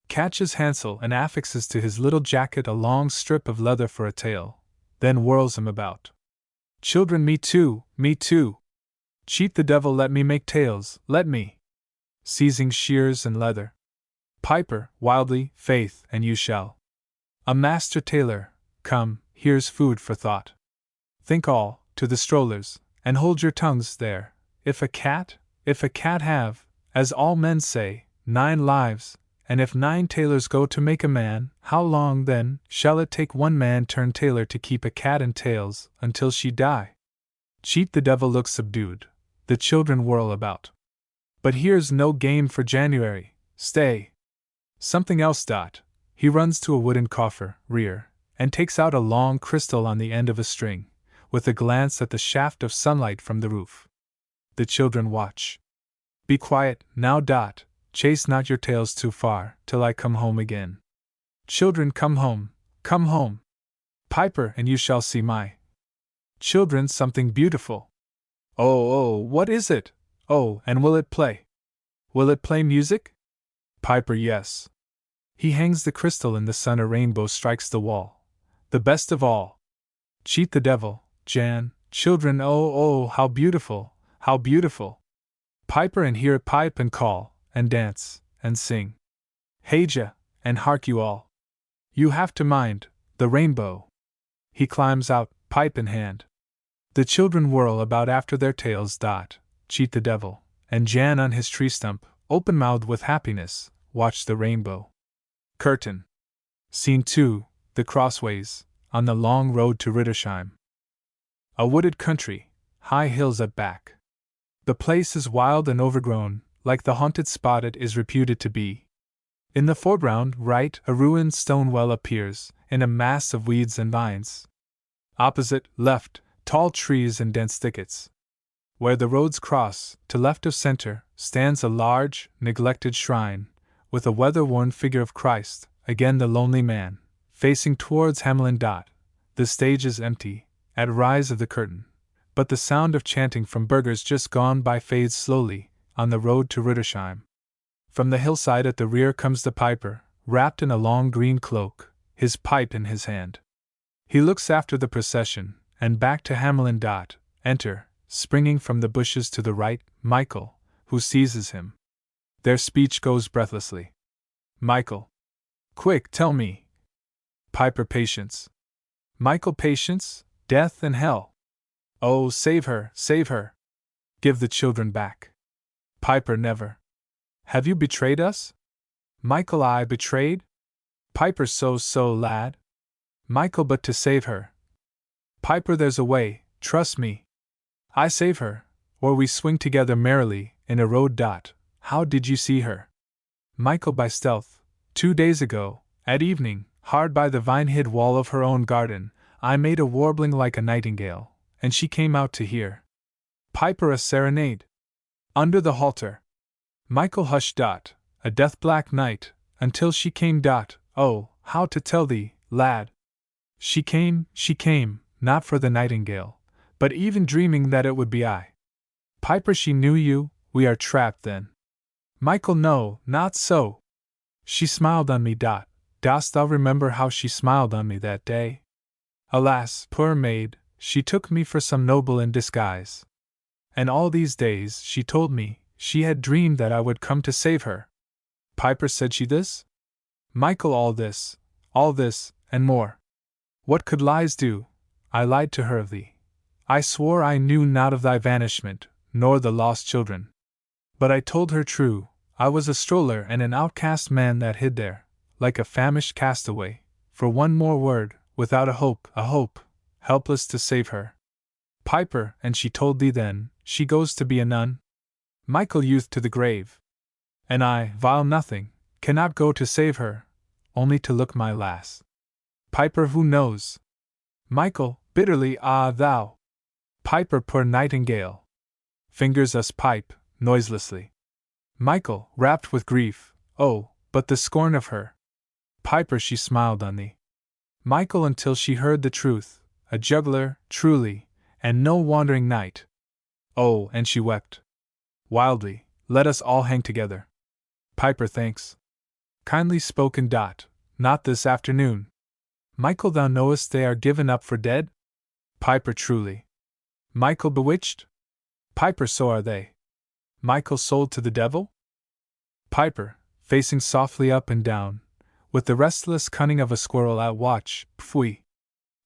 Catches Hansel and affixes to his little jacket a long strip of leather for a tail, then whirls him about. Children, me too, me too. Cheat the devil, let me make tails, let me. Seizing shears and leather. Piper, wildly, faith, and you shall. A master tailor, come, here's food for thought. Think all, to the strollers, and hold your tongues there. If a cat have, as all men say, 9 lives, and if 9 tailors go to make a man, how long, then, shall it take one man turned tailor to keep a cat in tails, until she die? Cheat the devil looks subdued. The children whirl about. But here's no game for January, stay. Something else. He runs to a wooden coffer, rear, and takes out a long crystal on the end of a string, with a glance at the shaft of sunlight from the roof. The children watch. Be quiet, now. Chase not your tails too far, till I come home again. Children, come home, come home. Piper, and you shall see my children something beautiful. Oh, what is it? Oh, and will it play? Will it play music? Piper, yes. He hangs the crystal in the sun, a rainbow strikes the wall. The best of all. Cheat the devil, Jan, children, oh, how beautiful, how beautiful. Piper, and hear it pipe and call, and dance, and sing. Heja, and hark you all. You have to mind, the rainbow. He climbs out, pipe in hand. The children whirl about after their tails. Cheat the devil, and Jan on his tree stump, open-mouthed with happiness, watch the rainbow. Curtain. Scene 2, The Crossways, on the long road to Rittersheim. A wooded country, high hills at back. The place is wild and overgrown, like the haunted spot it is reputed to be. In the foreground, right, a ruined stone well appears, in a mass of weeds and vines. Opposite, left, tall trees and dense thickets. Where the roads cross, to left of center, stands a large, neglected shrine, with a weather-worn figure of Christ, again the lonely man, facing towards Hamelin. The stage is empty, at rise of the curtain, but the sound of chanting from burghers just gone by fades slowly, on the road to Rittersheim. From the hillside at the rear comes the piper, wrapped in a long green cloak, his pipe in his hand. He looks after the procession, and back to Hamelin. Enter, springing from the bushes to the right, Michael, who seizes him. Their speech goes breathlessly. Michael. Quick, tell me. Piper. Patience. Michael. Patience, death and hell. Oh, save her, save her. Give the children back. Piper. Never. Have you betrayed us? Michael. I betrayed? Piper. So, lad. Michael. But to save her. Piper. There's a way, trust me. I save her, or we swing together merrily, in a road. How did you see her? Michael. By stealth. 2 days ago, at evening, hard by the vine-hid wall of her own garden, I made a warbling like a nightingale, and she came out to hear. Piper. A serenade. Under the halter. Michael. Hush. A death-black night, until she came. Oh, how to tell thee, lad? She came, not for the nightingale, but even dreaming that it would be I. Piper. She knew you, we are trapped then. Michael. No, not so. She smiled on me. Dost thou remember how she smiled on me that day? Alas, poor maid, she took me for some noble in disguise. And all these days, she told me, she had dreamed that I would come to save her. Piper. Said she this? Michael. All this, and more. What could lies do? I lied to her of thee. I swore I knew not of thy vanishment, nor the lost children. But I told her true, I was a stroller and an outcast man that hid there, like a famished castaway, for one more word, without a hope, helpless to save her. Piper. And she told thee then, she goes to be a nun? Michael. Youth to the grave. And I, vile nothing, cannot go to save her, only to look my lass. Piper. Who knows? Michael. Bitterly. Ah, thou. Piper. Poor nightingale. Fingers us pipe, noiselessly. Michael. Rapt with grief. Oh, but the scorn of her. Piper. She smiled on thee. Michael. Until she heard the truth, a juggler, truly, and no wandering knight. Oh, and she wept. Wildly. Let us all hang together. Piper. Thanks. Kindly spoken. Not this afternoon. Michael. Thou knowest they are given up for dead? Piper. Truly. Michael. Bewitched? Piper. So are they. Michael. Sold to the devil? Piper, facing softly up and down, with the restless cunning of a squirrel at watch. Pfui.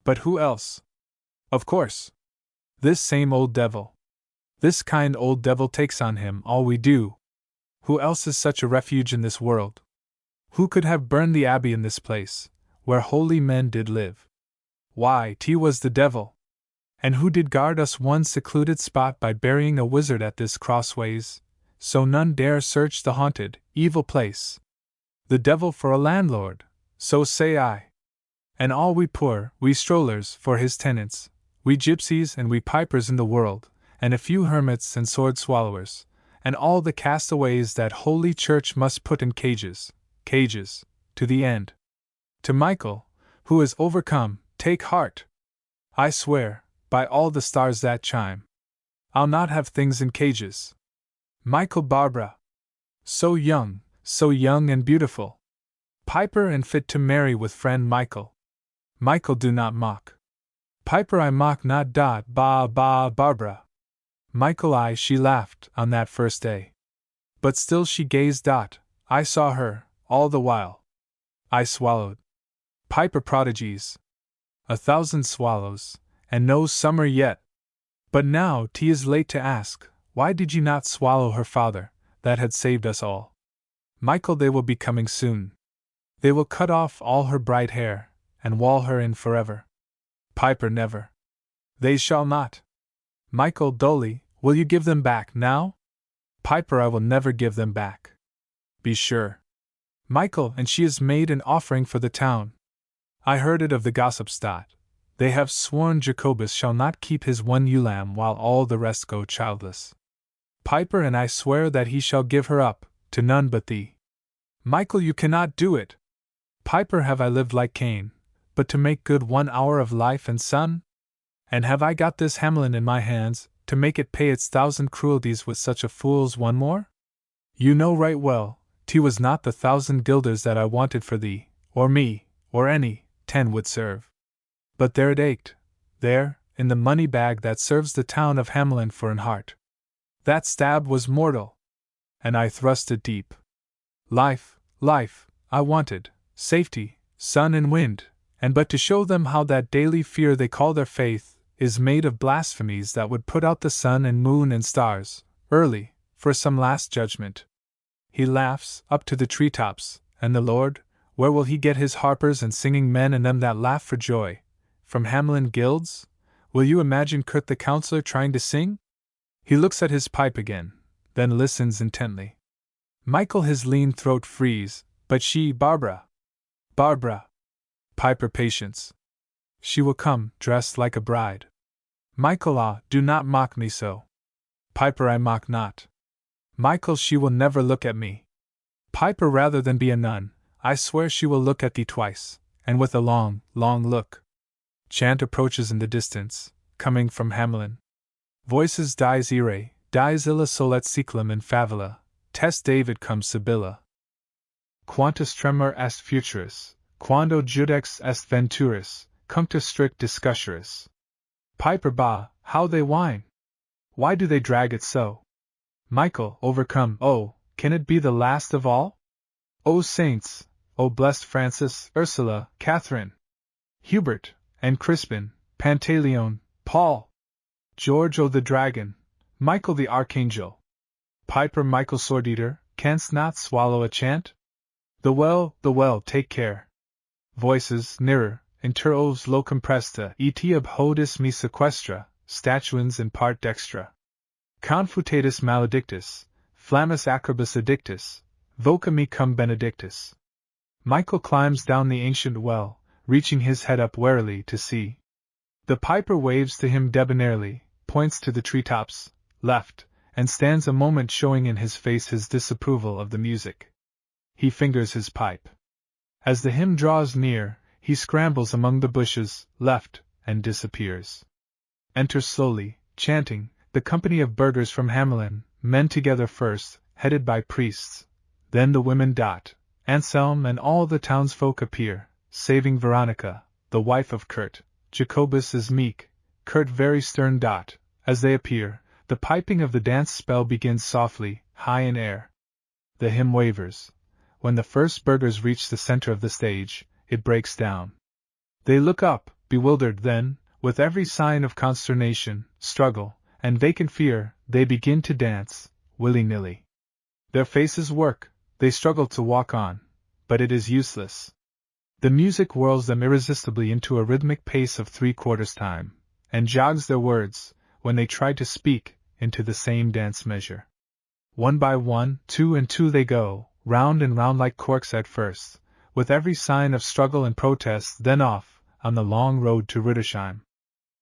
But who else? Of course. This same old devil. This kind old devil takes on him all we do. Who else is such a refuge in this world? Who could have burned the abbey in this place, where holy men did live? Why, 'twas the devil. And who did guard us one secluded spot by burying a wizard at this crossways, so none dare search the haunted, evil place? The devil for a landlord, so say I. And all we poor, we strollers, for his tenants, we gypsies and we pipers in the world, and a few hermits and sword swallowers, and all the castaways that holy church must put in cages, to the end. To Michael, who is overcome, take heart! I swear, by all the stars that chime, I'll not have things in cages. Michael. Barbara. So young and beautiful. Piper. And fit to marry with friend Michael. Michael. Do not mock. Piper. I mock not. Barbara. Michael. She laughed on that first day. But still she gazed. I saw her, all the while. I swallowed. Piper. Prodigies. 1,000 swallows, and no summer yet. But now 'tis late to ask, why did ye not swallow her father, that had saved us all? Michael, they will be coming soon. They will cut off all her bright hair, and wall her in forever. Piper, never. They shall not. Michael, dully, will you give them back now? Piper, I will never give them back. Be sure. Michael, and she has made an offering for the town. I heard it of the gossips. They have sworn Jacobus shall not keep his one ewe lamb while all the rest go childless. Piper, and I swear that he shall give her up, to none but thee. Michael, you cannot do it. Piper, have I lived like Cain, but to make good 1 hour of life and sun? And have I got this Hamelin in my hands, to make it pay its 1,000 cruelties with such a fool's one more? You know right well, 'twas not the 1,000 guilders that I wanted for thee, or me, or any, 10 would serve. But there it ached, there, in the money bag that serves the town of Hamelin for an heart. That stab was mortal. And I thrust it deep. Life, life, I wanted, safety, sun and wind, and but to show them how that daily fear they call their faith is made of blasphemies that would put out the sun and moon and stars, early, for some last judgment. He laughs, up to the treetops, and the Lord, where will he get his harpers and singing men and them that laugh for joy? From Hamelin guilds? Will you imagine Kurt the counselor trying to sing? He looks at his pipe again, then listens intently. Michael, his lean throat frees, but she, Barbara. Barbara. Piper, patience. She will come, dressed like a bride. Michael, ah, do not mock me so. Piper, I mock not. Michael, she will never look at me. Piper, rather than be a nun, I swear she will look at thee twice, and with a long, long look. Chant approaches in the distance, coming from Hamelin. Voices dies ire, dies illa solet seclum in favilla, test David cum Sibylla. Quantus tremor est futuris, quando judex est venturis, cunctus strict discussuris. Piper, bah, how they whine! Why do they drag it so? Michael, overcome, oh, can it be the last of all? O saints, O blessed Francis, Ursula, Catherine, Hubert, and Crispin, Pantaleon, Paul, George, O the dragon, Michael the archangel. Piper, Michael sword-eater, canst not swallow a chant? The well, take care. Voices, nearer, inter ovs locum presta, et ab hodis me sequestra, statuens in part dextra. Confutatus maledictus, flammus acrobus addictus, voca me cum benedictus. Michael climbs down the ancient well, reaching his head up warily to see. The piper waves to him debonairly, points to the treetops, left, and stands a moment showing in his face his disapproval of the music. He fingers his pipe. As the hymn draws near, he scrambles among the bushes, left, and disappears. Enters slowly, chanting, the company of burghers from Hamelin, men together first, headed by priests, then the women. Anselm and all the townsfolk appear, saving Veronica, the wife of Kurt. Jacobus is meek, Kurt very stern. As they appear, the piping of the dance spell begins softly, high in air. The hymn wavers. When the first burghers reach the center of the stage, it breaks down. They look up, bewildered, then, with every sign of consternation, struggle, and vacant fear, they begin to dance, willy-nilly. Their faces work, they struggle to walk on, but it is useless. The music whirls them irresistibly into a rhythmic pace of 3/4 time, and jogs their words, when they try to speak, into the same dance measure. One by one, 2 and 2 they go, round and round like corks at first, with every sign of struggle and protest, then off, on the long road to Rittersheim.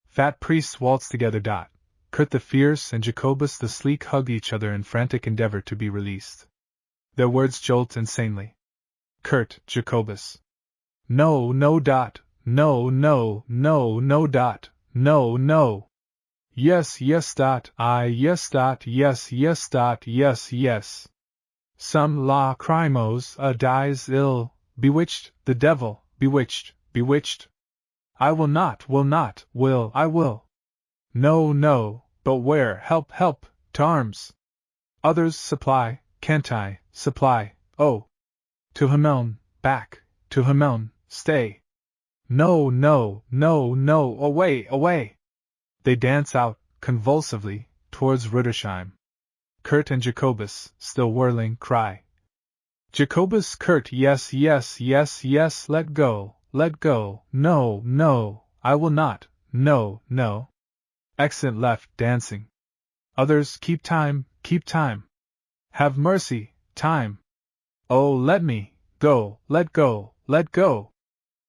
Fat priests waltz together. Kurt the fierce and Jacobus the sleek hug each other in frantic endeavor to be released. Their words jolt insanely. Kurt, Jacobus. No, no. No, no, no, no. No, no. Yes, yes. I, yes. Yes, yes. Yes, yes. Some la crimos a dies ill, bewitched, the devil, bewitched, bewitched. I will not, will, I will. No, no, but where, help, help, to arms. Others supply, can't I, supply, oh. To Hamelin, back, to Hamelin, stay. No, no, no, no, away, away. They dance out, convulsively, towards Rüdersheim. Kurt and Jacobus, still whirling, cry. Jacobus, Kurt, yes, yes, yes, yes, let go, no, no, I will not, no, no. Exit left, dancing. Others, keep time, keep time. Have mercy, time. Oh, let me, go, let go, let go.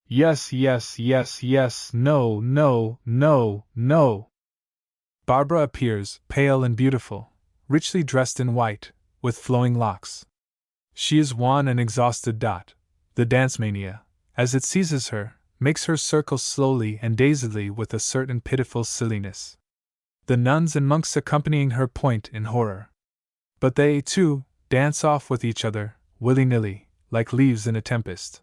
Yes, yes, yes, yes, no, no, no, no. Barbara appears, pale and beautiful, richly dressed in white, with flowing locks. She is wan and exhausted. The dance mania, as it seizes her, makes her circle slowly and dazedly with a certain pitiful silliness. The nuns and monks accompanying her point in horror. But they, too, dance off with each other, willy-nilly, like leaves in a tempest.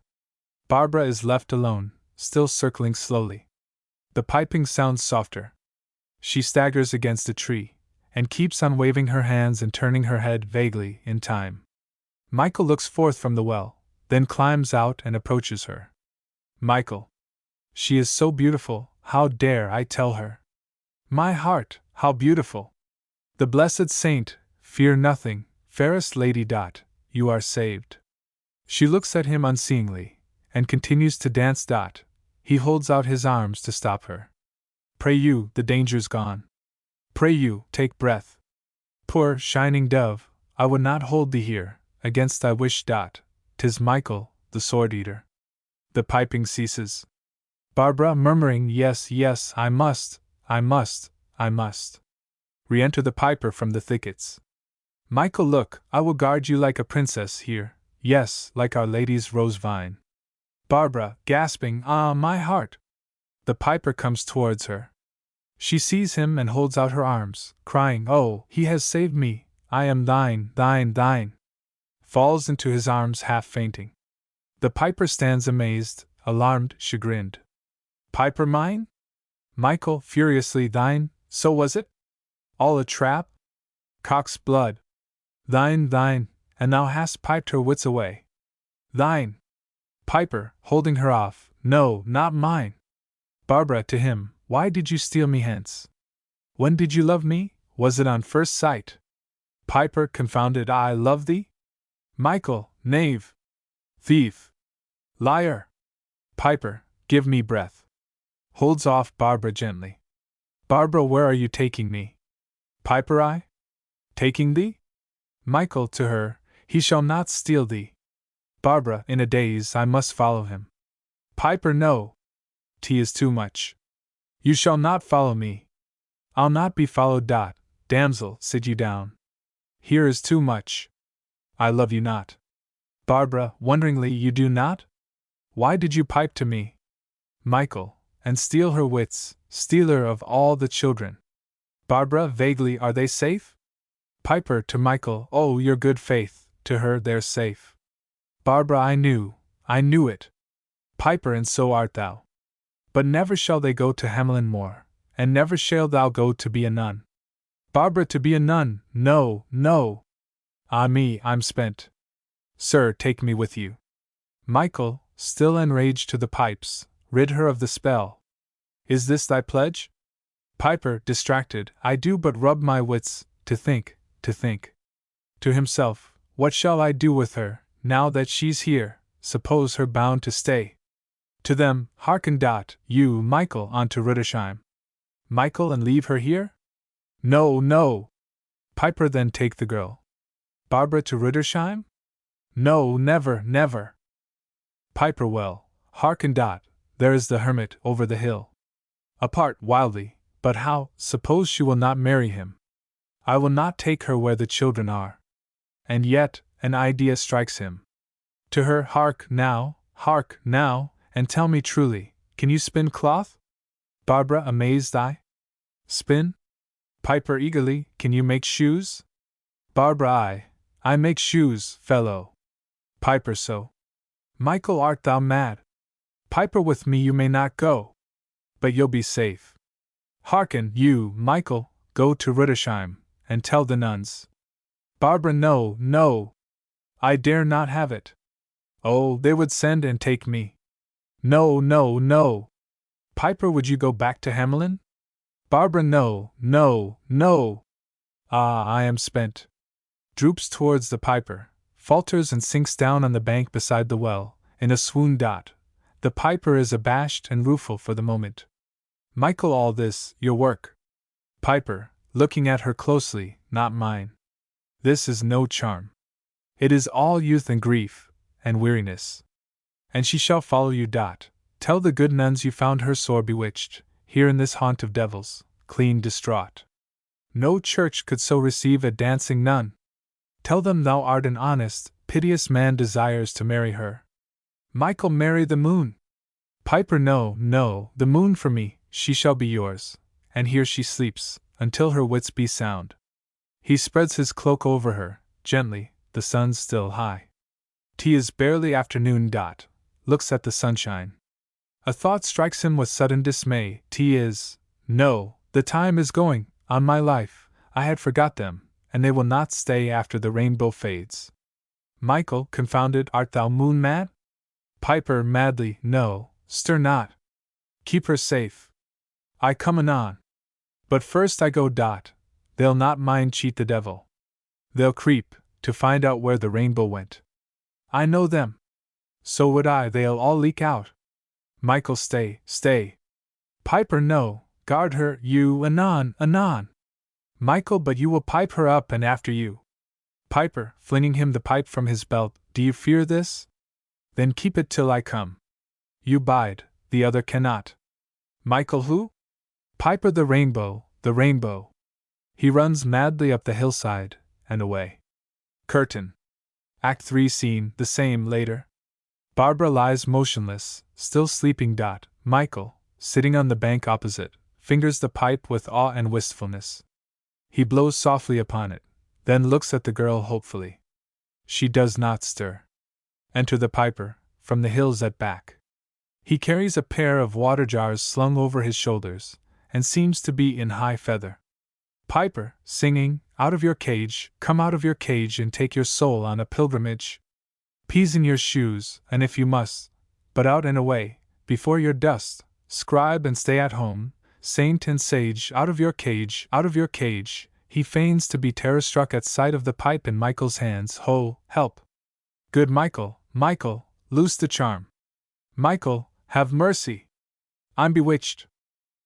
Barbara is left alone, still circling slowly. The piping sounds softer. She staggers against a tree, and keeps on waving her hands and turning her head vaguely in time. Michael looks forth from the well, then climbs out and approaches her. Michael. She is so beautiful, how dare I tell her? My heart, how beautiful! The blessed saint, fear nothing, fairest lady. You are saved. She looks at him unseeingly, and continues to dance. He holds out his arms to stop her. Pray you, the danger's gone. Pray you, take breath. Poor, shining dove, I would not hold thee here, against thy wish. 'Tis Michael, the sword-eater. The piping ceases. Barbara murmuring, yes, yes, I must, I must, I must. Re-enter the piper from the thickets. Michael, look, I will guard you like a princess here, yes, like Our Lady's rose vine. Barbara, gasping, ah, my heart! The piper comes towards her. She sees him and holds out her arms, crying, oh, he has saved me, I am thine, thine, thine. Falls into his arms half fainting. The piper stands amazed, alarmed, chagrined. Piper mine? Michael, furiously, thine, so was it? All a trap? Cock's blood. Thine, thine, and thou hast piped her wits away. Thine. Piper, holding her off, no, not mine. Barbara to him, why did you steal me hence? When did you love me? Was it on first sight? Piper, confounded, I love thee? Michael, knave! Thief! Liar! Piper, give me breath. Holds off Barbara gently. Barbara, where are you taking me? Piper, I? Taking thee? Michael to her, he shall not steal thee. Barbara, in a daze, I must follow him. Piper, no. 'Tis too much. You shall not follow me. I'll not be followed. Damsel, sit you down. Here is too much. I love you not. Barbara, wonderingly, you do not? Why did you pipe to me? Michael, and steal her wits, stealer of all the children. Barbara, vaguely, are they safe? Piper to Michael, oh, your good faith, to her they're safe. Barbara, I knew it. Piper, and so art thou. But never shall they go to Hamelin more, and never shall thou go to be a nun. Barbara, to be a nun, no, no. Ah me, I'm spent. Sir, take me with you. Michael, still enraged to the pipes, rid her of the spell. Is this thy pledge? Piper, distracted, I do but rub my wits, to think. To himself, what shall I do with her, now that she's here, suppose her bound to stay? To them, hearken. You, Michael, on to Rüdersheim. Michael, and leave her here? No, no. Piper, then take the girl. Barbara to Rüdersheim? No, never, never. Piper, well, hearken. There is the hermit over the hill. Apart, wildly, but how, suppose she will not marry him? I will not take her where the children are. And yet, an idea strikes him. To her, hark now, and tell me truly, can you spin cloth? Barbara, amazed, I? Spin? Piper, eagerly, can you make shoes? Barbara, I make shoes, fellow. Piper, so. Michael, art thou mad? Piper, with me you may not go. But you'll be safe. Hearken, you, Michael, go to Rüdersheim, and tell the nuns. Barbara, no, no. I dare not have it. Oh, they would send and take me. No, no, no. Piper, would you go back to Hamelin? Barbara, no, no, no! Ah, I am spent. Droops towards the piper, falters and sinks down on the bank beside the well, in a swoon. The piper is abashed and rueful for the moment. Michael, all this, your work? Piper, looking at her closely, not mine. This is no charm. It is all youth and grief, and weariness. And she shall follow you. Tell the good nuns you found her sore bewitched, here in this haunt of devils, clean distraught. No church could so receive a dancing nun. Tell them thou art an honest, piteous man desires to marry her. Michael, marry the moon. Piper, no, no, the moon for me, she shall be yours, and here she sleeps, until her wits be sound. He spreads his cloak over her, gently, the sun's still high. 'Tis barely afternoon. Looks at the sunshine. A thought strikes him with sudden dismay. 'Tis, no, the time is going, on my life, I had forgot them, and they will not stay after the rainbow fades. Michael, confounded, art thou moon mad? Piper, madly, no, stir not. Keep her safe. I come anon. But first I go. They'll not mind cheat the devil. They'll creep, to find out where the rainbow went. I know them. So would I, they'll all leak out. Michael, stay, stay. Piper, no, guard her, you, anon, anon. Michael, but you will pipe her up and after you. Piper, flinging him the pipe from his belt, do you fear this? Then keep it till I come. You bide, the other cannot. Michael, who? Piper, the rainbow, the rainbow. He runs madly up the hillside, and away. Curtain. Act 3, Scene the same later. Barbara lies motionless, still sleeping. Michael, sitting on the bank opposite, fingers the pipe with awe and wistfulness. He blows softly upon it, then looks at the girl hopefully. She does not stir. Enter the piper, from the hills at back. He carries a pair of water jars slung over his shoulders, and seems to be in high feather. Piper, singing, out of your cage, come out of your cage and take your soul on a pilgrimage. Peas in your shoes, and if you must, but out and away, before your dust, scribe and stay at home, saint and sage, out of your cage, out of your cage. He feigns to be terror-struck at sight of the pipe in Michael's hands. Ho, help! Good Michael, Michael, loose the charm. Michael, have mercy! I'm bewitched.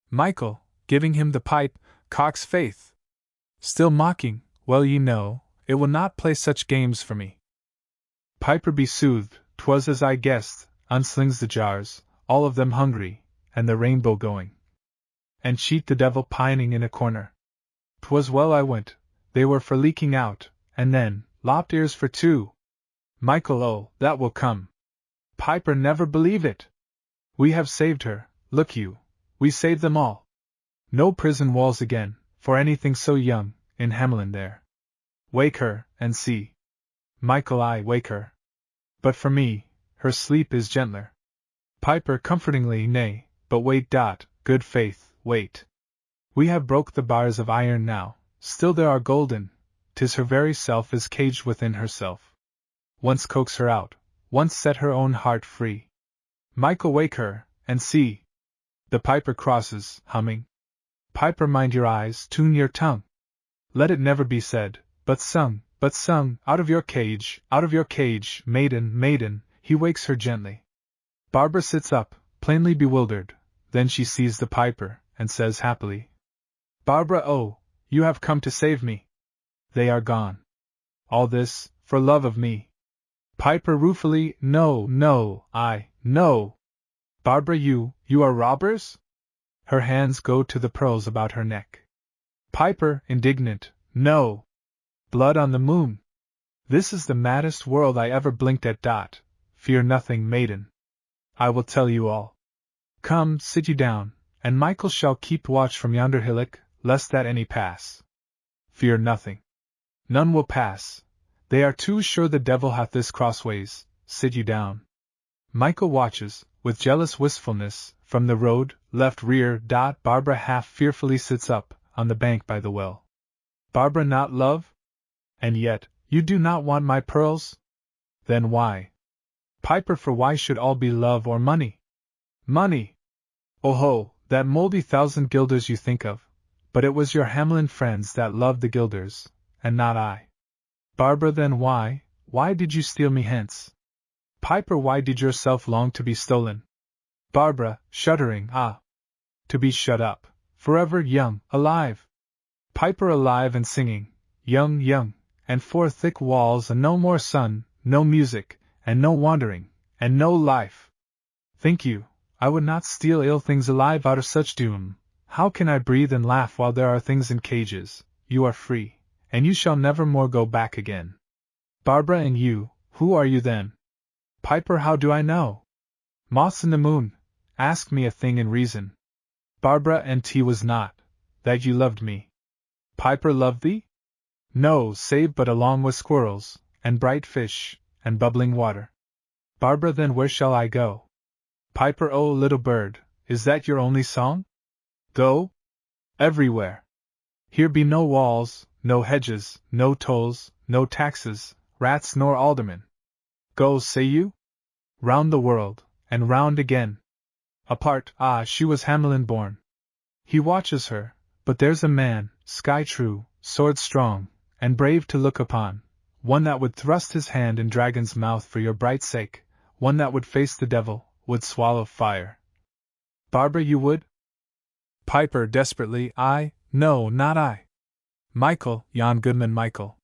Michael, giving him the pipe, cocks faith. Still mocking, well ye know, it will not play such games for me. Piper, be soothed, 'twas as I guessed, unslings the jars, all of them hungry, and the rainbow going. And cheat the devil pining in a corner. 'Twas well I went, they were for leaking out, and then, lopped ears for two. Michael, oh, that will come. Piper, never believe it. We have saved her, look you, we saved them all. No prison walls again, for anything so young, in Hamelin there. Wake her, and see. Michael, I wake her. But for me, her sleep is gentler. Piper, comfortingly, nay, but wait. Good faith, wait. We have broke the bars of iron now, still there are golden, 'tis her very self is caged within herself. Once coax her out, once set her own heart free. Michael, wake her, and see. The piper crosses, humming. Piper, mind your eyes, tune your tongue. Let it never be said, but sung, out of your cage, maiden, maiden. He wakes her gently. Barbara sits up, plainly bewildered, then she sees the piper, and says happily, Barbara, oh, you have come to save me. They are gone. All this, for love of me. Piper, ruefully, no, no. Barbara, you are robbers? Her hands go to the pearls about her neck. Piper, indignant, no. Blood on the moon. This is the maddest world I ever blinked at. Fear nothing, maiden. I will tell you all. Come, sit you down, and Michael shall keep watch from yonder hillock, lest that any pass. Fear nothing. None will pass. They are too sure the devil hath this crossways. Sit you down. Michael watches, with jealous wistfulness, from the road, left rear. Barbara half fearfully sits up, on the bank by the well. Barbara, not love? And yet, you do not want my pearls? Then why? Piper, for why should all be love or money? Money! Oh ho, that mouldy 1,000 guilders you think of, But it was your Hamelin friends that loved the Guilders, and not I. Barbara, then why did you steal me hence? Piper, why did yourself long to be stolen? Barbara, shuddering, to be shut up, forever young, alive. Piper, alive and singing, young, and four thick walls and no more sun, no music, and no wandering, and no life. Think you, I would not steal ill things alive out of such doom? How can I breathe and laugh while there are things in cages? You are free, and you shall never more go back again. Barbara, and you, who are you then? Piper, how do I know? Moths in the moon, ask me a thing in reason. Barbara, and 't was not that you loved me. Piper, loved thee? No, save but along with squirrels, and bright fish, and bubbling water. Barbara, then where shall I go? Piper, oh little bird, is that your only song? Go? Everywhere. Here be no walls, no hedges, no tolls, no taxes, rats nor aldermen. Go, say you? Round the world, and round again. Apart, she was Hamelin born. He watches her, but there's a man, sky true, sword strong, and brave to look upon, one that would thrust his hand in dragon's mouth for your bright sake, one that would face the devil, would swallow fire. Barbara, you would? Piper, desperately, no, not I. Michael, yon goodman Michael.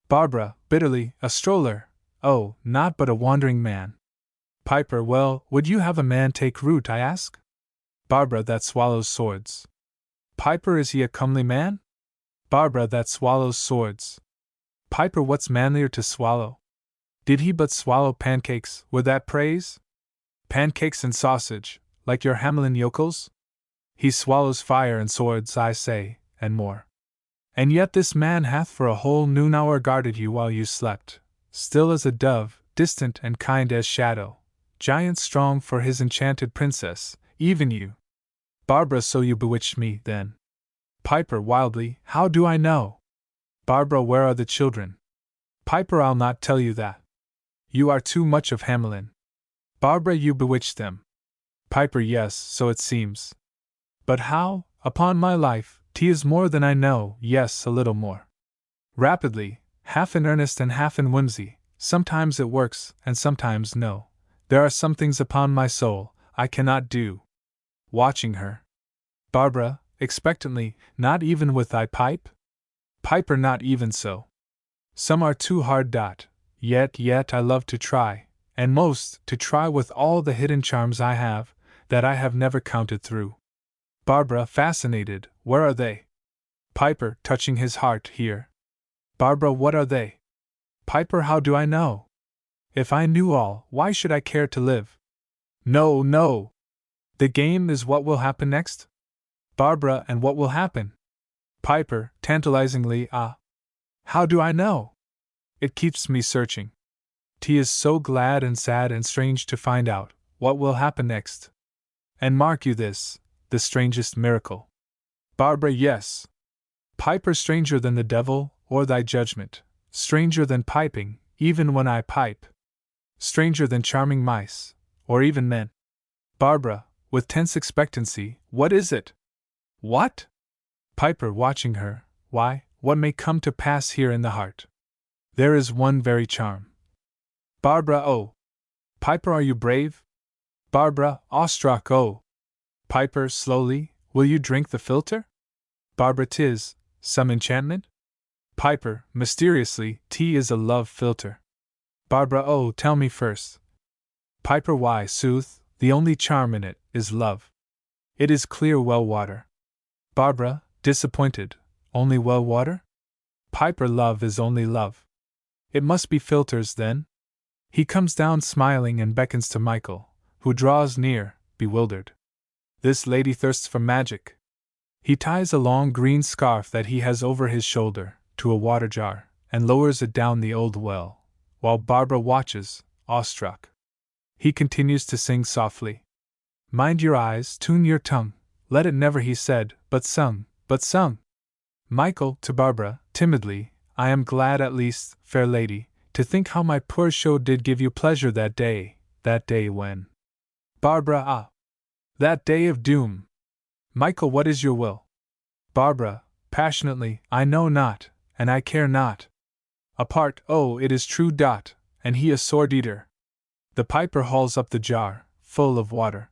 Barbara, bitterly, a stroller, oh, not but a wandering man. Piper, well, would you have a man take root, I ask? Barbara, that swallows swords. Piper, is he a comely man? Barbara, that swallows swords. Piper, what's manlier to swallow? Did he but swallow pancakes, would that praise? Pancakes and sausage, like your Hamelin yokels? He swallows fire and swords, I say, and more. And yet this man hath for a whole noon hour guarded you while you slept, still as a dove, distant and kind as shadow, giant strong for his enchanted princess, even you. Barbara, so you bewitched me, then. Piper, wildly, how do I know? Barbara, where are the children? Piper, I'll not tell you that. You are too much of Hamelin. Barbara, you bewitched them. Piper, yes, so it seems. But how? Upon my life, 't is more than I know, yes, a little more. Rapidly, half in earnest and half in whimsy, sometimes it works, and sometimes no. There are some things upon my soul I cannot do. Watching her. Barbara, expectantly, not even with thy pipe? Piper, not even so. Some are too hard. Yet I love to try, and most to try with all the hidden charms I have, that I have never counted through. Barbara, fascinated, where are they? Piper, touching his heart, here. Barbara, what are they? Piper, how do I know? If I knew all, why should I care to live? No. The game is what will happen next? Barbara, and what will happen? Piper, tantalizingly, how do I know? It keeps me searching. 'T is so glad and sad and strange to find out what will happen next. And mark you this, the strangest miracle. Barbara, yes. Piper, stranger than the devil, or thy judgment, stranger than piping, even when I pipe. Stranger than charming mice, or even men. Barbara, with tense expectancy, what is it? What? Piper, watching her, why, what may come to pass here in the heart? There is one very charm. Barbara, oh. Piper, are you brave? Barbara, awestruck, oh. Piper, slowly, will you drink the philter? Barbara, 'tis some enchantment? Piper, mysteriously, 't is a love philter. Barbara, oh, tell me first. Piper, why, sooth, the only charm in it is love. It is clear well water. Barbara, disappointed, only well water? Piper, love is only love. It must be philters, then? He comes down smiling and beckons to Michael, who draws near, bewildered. This lady thirsts for magic. He ties a long green scarf that he has over his shoulder to a water jar, and lowers it down the old well, while Barbara watches, awestruck. He continues to sing softly. Mind your eyes, tune your tongue, let it never, he said, but sung. Michael, to Barbara, timidly, I am glad at least, fair lady, to think how my poor show did give you pleasure that day when. Barbara, that day of doom. Michael, what is your will? Barbara, passionately, I know not, and I care not. Apart, oh, it is true. And he a sword eater. The piper hauls up the jar, full of water.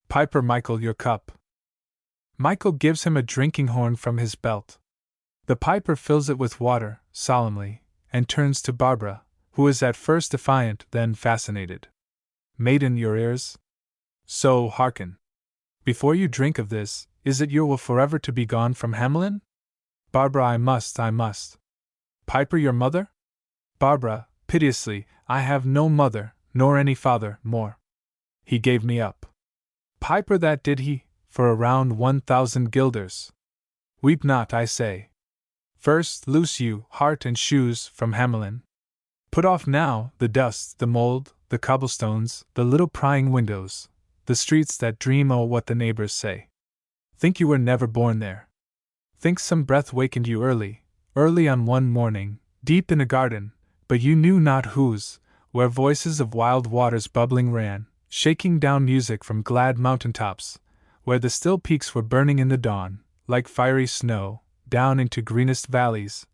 Piper, Michael, your cup. Michael gives him a drinking horn from his belt. The piper fills it with water, solemnly, and turns to Barbara, who is at first defiant, then fascinated. Maiden, your ears? So, hearken. Before you drink of this, is it your will forever to be gone from Hamelin? Barbara, I must. Piper, your mother? Barbara, piteously, I have no mother, nor any father, more. He gave me up. Piper, that did he, for around 1,000 guilders. Weep not, I say. First, loose you, heart and shoes, from Hamelin. Put off now the dust, the mold, the cobblestones, the little prying windows, the streets that dream o' what the neighbors say. Think you were never born there. Think some breath wakened you early on one morning, deep in a garden, but you knew not whose, where voices of wild waters bubbling ran, shaking down music from glad mountain tops, where the still peaks were burning in the dawn, like fiery snow, down into greenest valleys,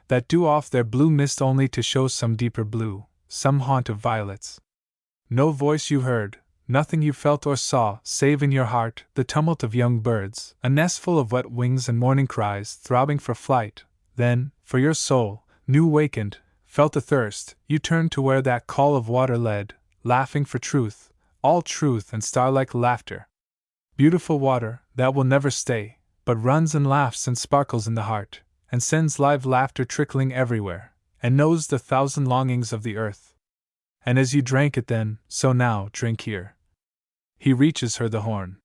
that dew off their blue mist only to show some deeper blue, some haunt of violets. No voice you heard, nothing you felt or saw, save in your heart the tumult of young birds, a nestful of wet wings and morning cries throbbing for flight. Then, for your soul, new wakened, felt a thirst, you turned to where that call of water led, laughing for truth, all truth and star-like laughter. Beautiful water, that will never stay, but runs and laughs and sparkles in the heart, and sends live laughter trickling everywhere, and knows the thousand longings of the earth. And as you drank it then, so now drink here. He reaches her the horn.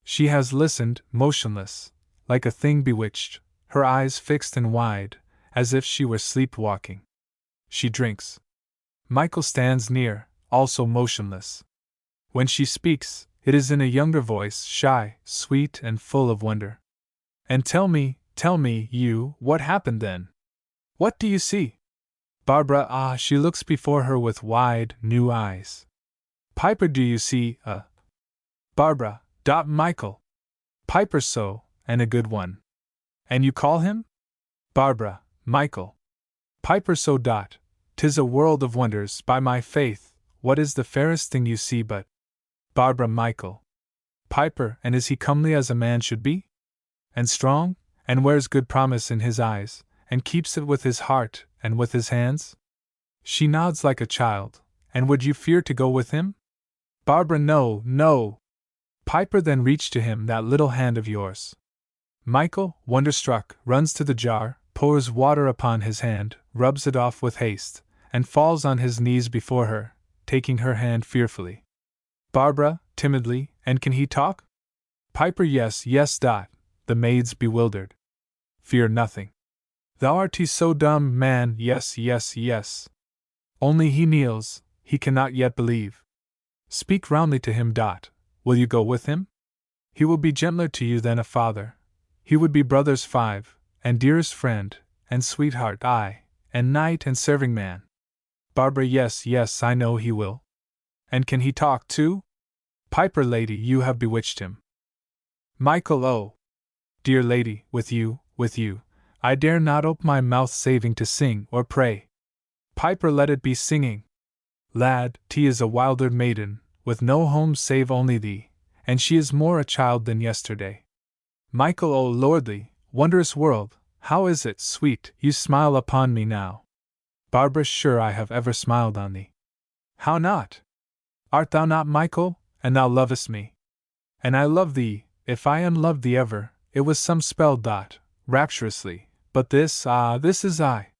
She has listened, motionless, like a thing bewitched, her eyes fixed and wide, as if she were sleep-walking. She drinks. Michael stands near, also motionless. When she speaks, it is in a younger voice, shy, sweet, and full of wonder. And tell me, you, what happened then? What do you see? Barbara, she looks before her with wide, new eyes. Piper, do you see, Barbara, Michael. Piper, so, and a good one. And you call him? Barbara, Michael. Piper, so. 'Tis a world of wonders, by my faith, what is the fairest thing you see but? Barbara, Michael. Piper, and is he comely as a man should be? And strong, and wears good promise in his eyes, and keeps it with his heart, and with his hands? She nods like a child. And would you fear to go with him? Barbara, no. Piper, then reach to him that little hand of yours. Michael, wonderstruck, runs to the jar, pours water upon his hand, rubs it off with haste, and falls on his knees before her, taking her hand fearfully. Barbara, timidly, and can he talk? Piper, yes. The maid's bewildered. Fear nothing. Thou art he so dumb, man, yes. Only he kneels, he cannot yet believe. Speak roundly to him. Will you go with him? He will be gentler to you than a father. He would be brothers 5, and dearest friend, and sweetheart, aye, and knight and serving man. Barbara, yes, I know he will. And can he talk too? Piper, lady, you have bewitched him. Michael, oh, dear lady, with you, I dare not ope my mouth saving to sing or pray. Piper, let it be singing. Lad, T is a wilder maiden, with no home save only thee, and she is more a child than yesterday. Michael, O lordly, wondrous world, how is it, sweet, you smile upon me now? Barbara, sure I have ever smiled on thee. How not? Art thou not Michael, and thou lovest me? And I love thee, if I unloved thee ever, it was some spell. Rapturously, but this is I.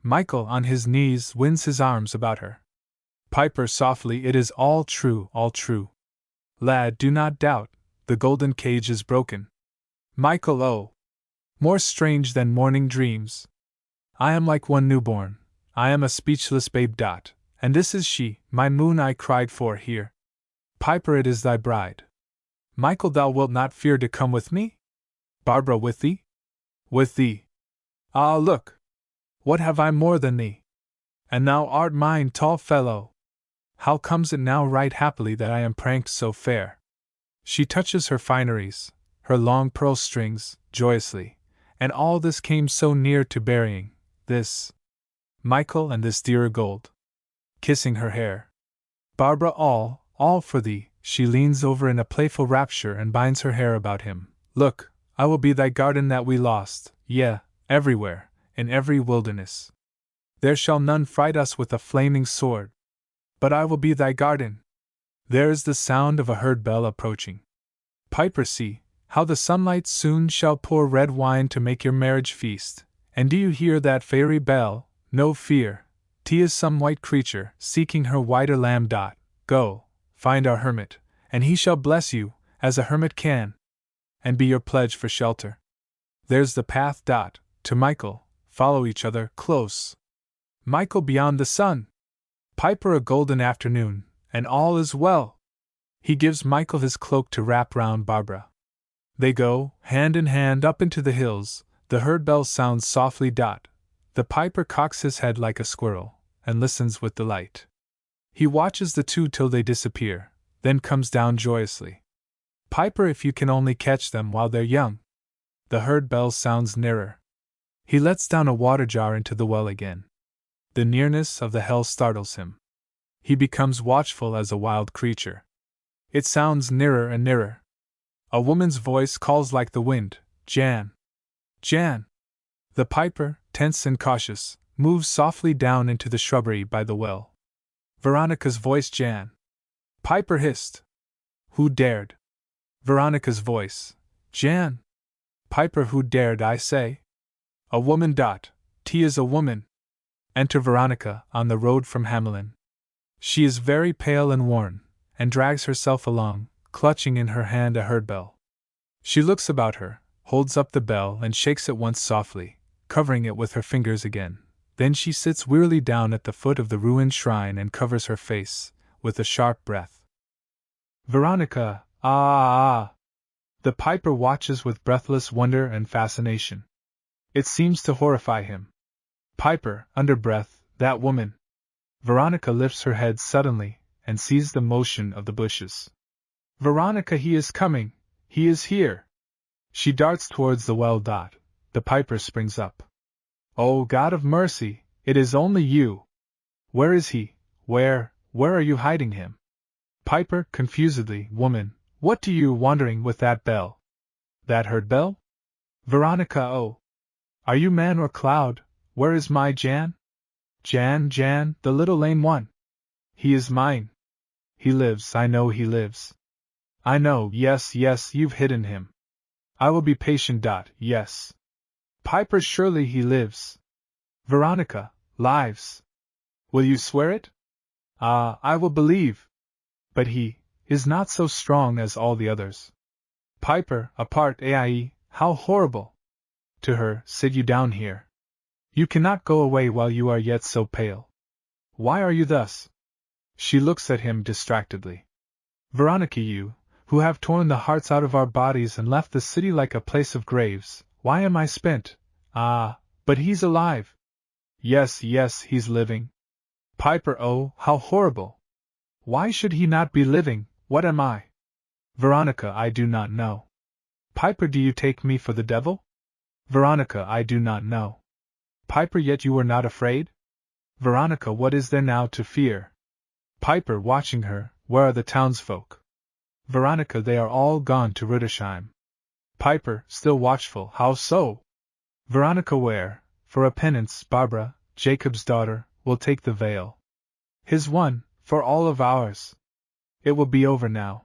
Michael, on his knees, winds his arms about her. Piper, softly, it is all true. Lad, do not doubt, the golden cage is broken. Michael, oh, more strange than morning dreams. I am like one newborn, I am a speechless babe. And this is she, my moon I cried for here. Piper, it is thy bride. Michael, thou wilt not fear to come with me? Barbara, with thee? With thee. Ah, look! What have I more than thee? And thou art mine, tall fellow! How comes it now right happily that I am pranked so fair? She touches her fineries, her long pearl strings, joyously, and all this came so near to burying, this Michael and this dearer gold. Kissing her hair. Barbara, all for thee, she leans over in a playful rapture and binds her hair about him. Look, I will be thy garden that we lost, everywhere, in every wilderness. There shall none fright us with a flaming sword. But I will be thy garden. There is the sound of a herd bell approaching. Piper, see, how the sunlight soon shall pour red wine to make your marriage feast. And do you hear that fairy bell? No fear, 'tis some white creature seeking her whiter lamb. Go, find our hermit, and he shall bless you, as a hermit can, and be your pledge for shelter. There's the path. To Michael, follow each other close. Michael beyond the sun. Piper, a golden afternoon, and all is well. He gives Michael his cloak to wrap round Barbara. They go, hand in hand, up into the hills. The herd bell sounds softly. The piper cocks his head like a squirrel, and listens with delight. He watches the two till they disappear, then comes down joyously. Piper, if you can only catch them while they're young. The herd bell sounds nearer. He lets down a water jar into the well again. The nearness of the hell startles him. He becomes watchful as a wild creature. It sounds nearer and nearer. A woman's voice calls like the wind, Jan! Jan! The piper, tense and cautious, moves softly down into the shrubbery by the well. Veronica's voice, Jan! Piper hissed. Who dared? Veronica's voice, Jan! Piper, who dared, I say? A woman. T is a woman. Enter Veronica, on the road from Hamelin. She is very pale and worn, and drags herself along, clutching in her hand a herd bell. She looks about her, holds up the bell and shakes it once softly, covering it with her fingers again. Then she sits wearily down at the foot of the ruined shrine and covers her face, with a sharp breath. Veronica, ah! The piper watches with breathless wonder and fascination. It seems to horrify him. Piper, under breath, that woman. Veronica lifts her head suddenly, and sees the motion of the bushes. Veronica, he is coming! He is here! She darts towards the well. The piper springs up. Oh, God of mercy, it is only you! Where is he? Where are you hiding him? Piper, confusedly, woman, what do you wandering with that bell? That herd bell? Veronica, oh! Are you man or cloud? Where is my Jan? Jan, the little lame one. He is mine. He lives, I know he lives. I know, yes, you've hidden him. I will be patient. Yes. Piper, surely he lives. Veronica, lives. Will you swear it? Ah, I will believe. But he is not so strong as all the others. Piper, apart, how horrible. To her, sit you down here. You cannot go away while you are yet so pale. Why are you thus? She looks at him distractedly. Veronica, you, who have torn the hearts out of our bodies and left the city like a place of graves, why am I spent? Ah, but he's alive. Yes, he's living. Piper, oh, how horrible. Why should he not be living? What am I? Veronica, I do not know. Piper, do you take me for the devil? Veronica, I do not know. Piper, yet you were not afraid? Veronica, what is there now to fear? Piper, watching her, where are the townsfolk? Veronica, they are all gone to Rudesheim. Piper, still watchful, how so? Veronica, where, for a penance, Barbara, Jacob's daughter, will take the veil. His one, for all of ours. It will be over now.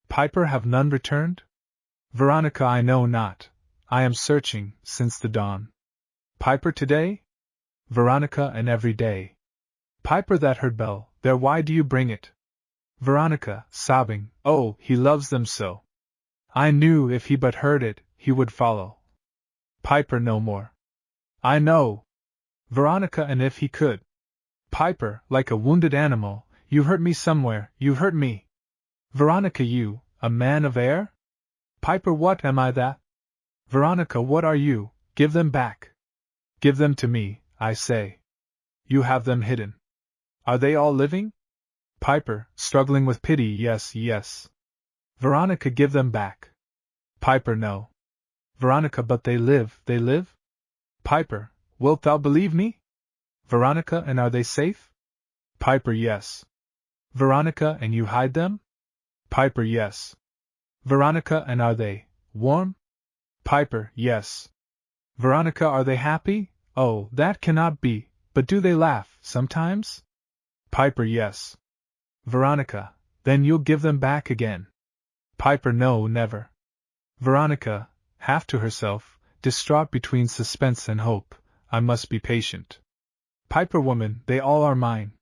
Piper, have none returned? Veronica, I know not. I am searching, since the dawn. Piper, today? Veronica, and every day. Piper, that herd bell, there, why do you bring it? Veronica, sobbing, oh, he loves them so. I knew if he but heard it, he would follow. Piper, no more. I know. Veronica, and if he could. Piper, like a wounded animal, you hurt me somewhere, you hurt me. Veronica, you, a man of air? Piper, what am I that? Veronica, what are you? Give them back. Give them to me, I say. You have them hidden. Are they all living? Piper, struggling with pity, yes. Veronica, give them back. Piper, no. Veronica, but they live, they live? Piper, wilt thou believe me? Veronica, and are they safe? Piper, yes. Veronica, and you hide them? Piper, yes. Veronica, and are they warm? Piper, yes. Veronica, are they happy? Oh, that cannot be, but do they laugh, sometimes? Piper, yes. Veronica, then you'll give them back again. Piper, no, never. Veronica, half to herself, distraught between suspense and hope, I must be patient. Piper, woman, they all are mine.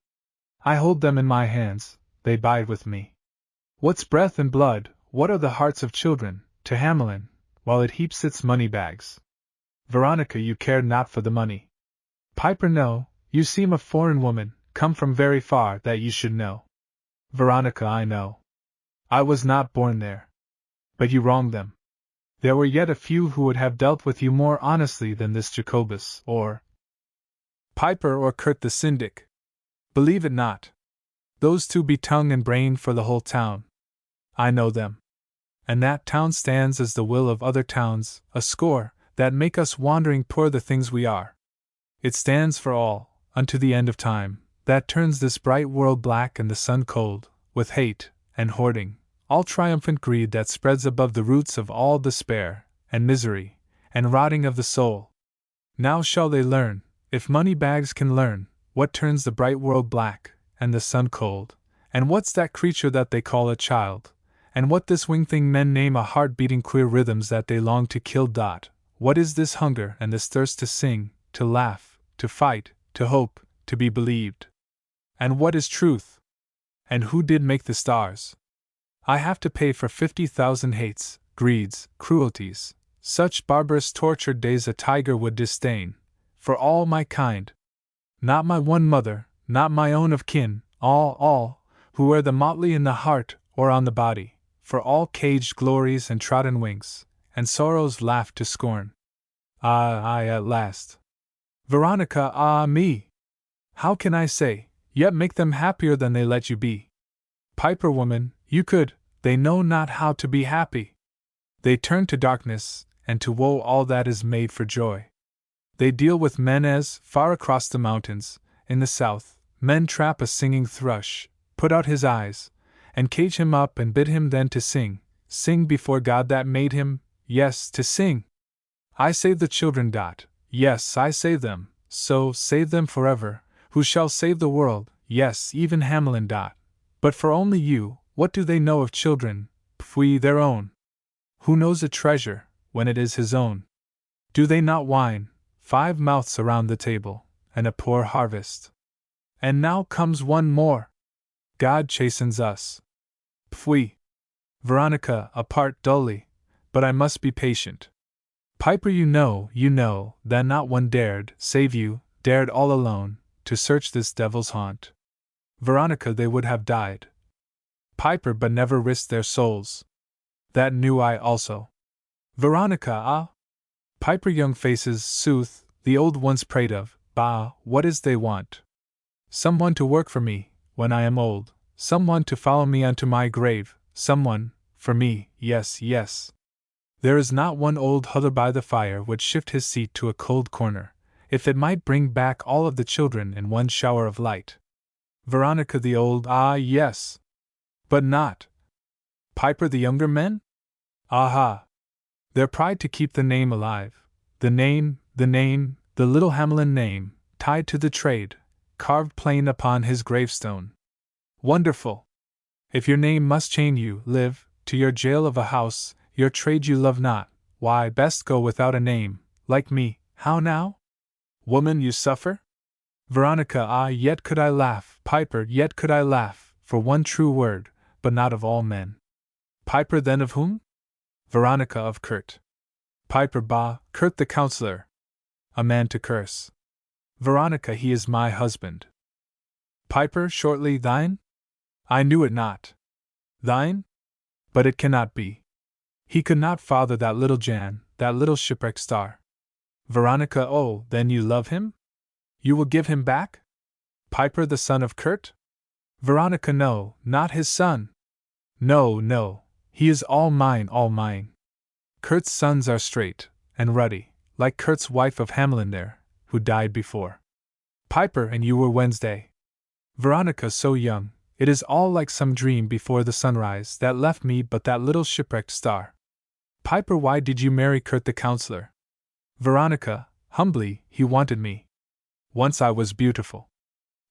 I hold them in my hands, they bide with me. What's breath and blood, what are the hearts of children, to Hamelin, while it heaps its money bags? Veronica, you care not for the money. Piper, no, you seem a foreign woman, come from very far, that you should know. Veronica, I know. I was not born there. But you wronged them. There were yet a few who would have dealt with you more honestly than this Jacobus, or Piper, or Kurt the syndic. Believe it not. Those two be tongue and brain for the whole town. I know them. And that town stands as the will of other towns, a score, that make us wandering poor the things we are. It stands for all, unto the end of time, that turns this bright world black and the sun cold, with hate, and hoarding, all triumphant greed that spreads above the roots of all despair, and misery, and rotting of the soul. Now shall they learn, if money bags can learn, what turns the bright world black, and the sun cold, and what's that creature that they call a child, and what this winged thing men name a heart beating queer rhythms that they long to kill. What is this hunger and this thirst to sing, to laugh, to fight, to hope, to be believed? And what is truth? And who did make the stars? I have to pay for 50,000 hates, greeds, cruelties, such barbarous tortured days a tiger would disdain, for all my kind. Not my one mother, not my own of kin, all, who wear the motley in the heart or on the body, for all caged glories and trodden wings, and sorrows laughed to scorn. I at last. Veronica, ah me! How can I say, yet make them happier than they let you be? Piper, woman, you could, they know not how to be happy. They turn to darkness, and to woe all that is made for joy. They deal with men as, far across the mountains, in the south, men trap a singing thrush, put out his eyes, and cage him up and bid him then to sing before God that made him, yes, to sing. I save the children. Yes, I save them, so save them forever. Who shall save the world? Yes, even Hamelin. But for only you, what do they know of children? Pfui, their own. Who knows a treasure, when it is his own? Do they not whine, 5 mouths around the table, and a poor harvest? And now comes one more. God chastens us. Pfui. Veronica, apart dully, but I must be patient. Piper, you know, that not one dared, save you, dared all alone, to search this devil's haunt. Veronica, they would have died. Piper, but never risked their souls. That knew I also. Veronica, ah! Piper, young faces, sooth, the old ones prayed of, bah, what is they want? Someone to work for me, when I am old, someone to follow me unto my grave, someone, for me, yes. There is not one old huther by the fire would shift his seat to a cold corner, if it might bring back all of the children in one shower of light. Veronica the old, ah yes. But not Piper the younger men? Aha! Their pride to keep the name alive, the name, the little Hamelin name, tied to the trade, carved plain upon his gravestone. Wonderful! If your name must chain you, live, to your jail of a house, your trade you love not, why, best go without a name, like me. How now? Woman, you suffer? Veronica, ah, yet could I laugh, Piper, yet could I laugh, for one true word, but not of all men. Piper, then of whom? Veronica, of Kurt. Piper, bah, Kurt the counselor. A man to curse. Veronica, he is my husband. Piper, shortly thine? I knew it not. Thine? But it cannot be. He could not father that little Jan, that little shipwrecked star. Veronica, oh, then you love him? You will give him back? Piper, the son of Kurt? Veronica, no, not his son. No, he is all mine, all mine. Kurt's sons are straight and ruddy, like Kurt's wife of Hamelin there, who died before. Piper and you were Wednesday. Veronica so young, it is all like some dream before the sunrise that left me but that little shipwrecked star. Piper, why did you marry Kurt the counselor? Veronica, humbly, he wanted me. Once I was beautiful.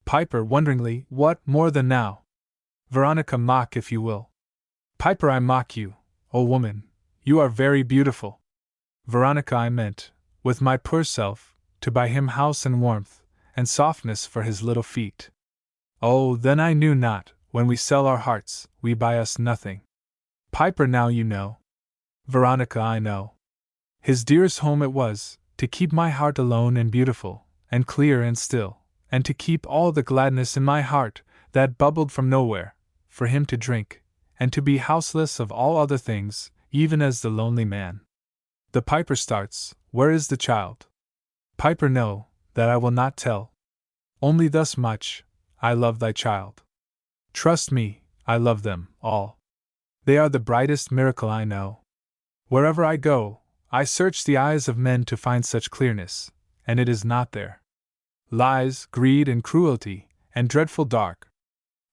Piper, wonderingly, what more than now? Veronica, mock if you will. Piper, I mock you, O woman, you are very beautiful. Veronica, I meant, with my poor self, to buy him house and warmth, and softness for his little feet. Oh, then I knew not, when we sell our hearts, we buy us nothing. Piper, now you know. Veronica, I know. His dearest home it was, to keep my heart alone and beautiful, and clear and still, and to keep all the gladness in my heart, that bubbled from nowhere, for him to drink, and to be houseless of all other things, even as the lonely man. The piper starts, where is the child? Piper, no, that I will not tell. Only thus much, I love thy child. Trust me, I love them, all. They are the brightest miracle I know. Wherever I go, I search the eyes of men to find such clearness, and it is not there. Lies, greed and cruelty, and dreadful dark.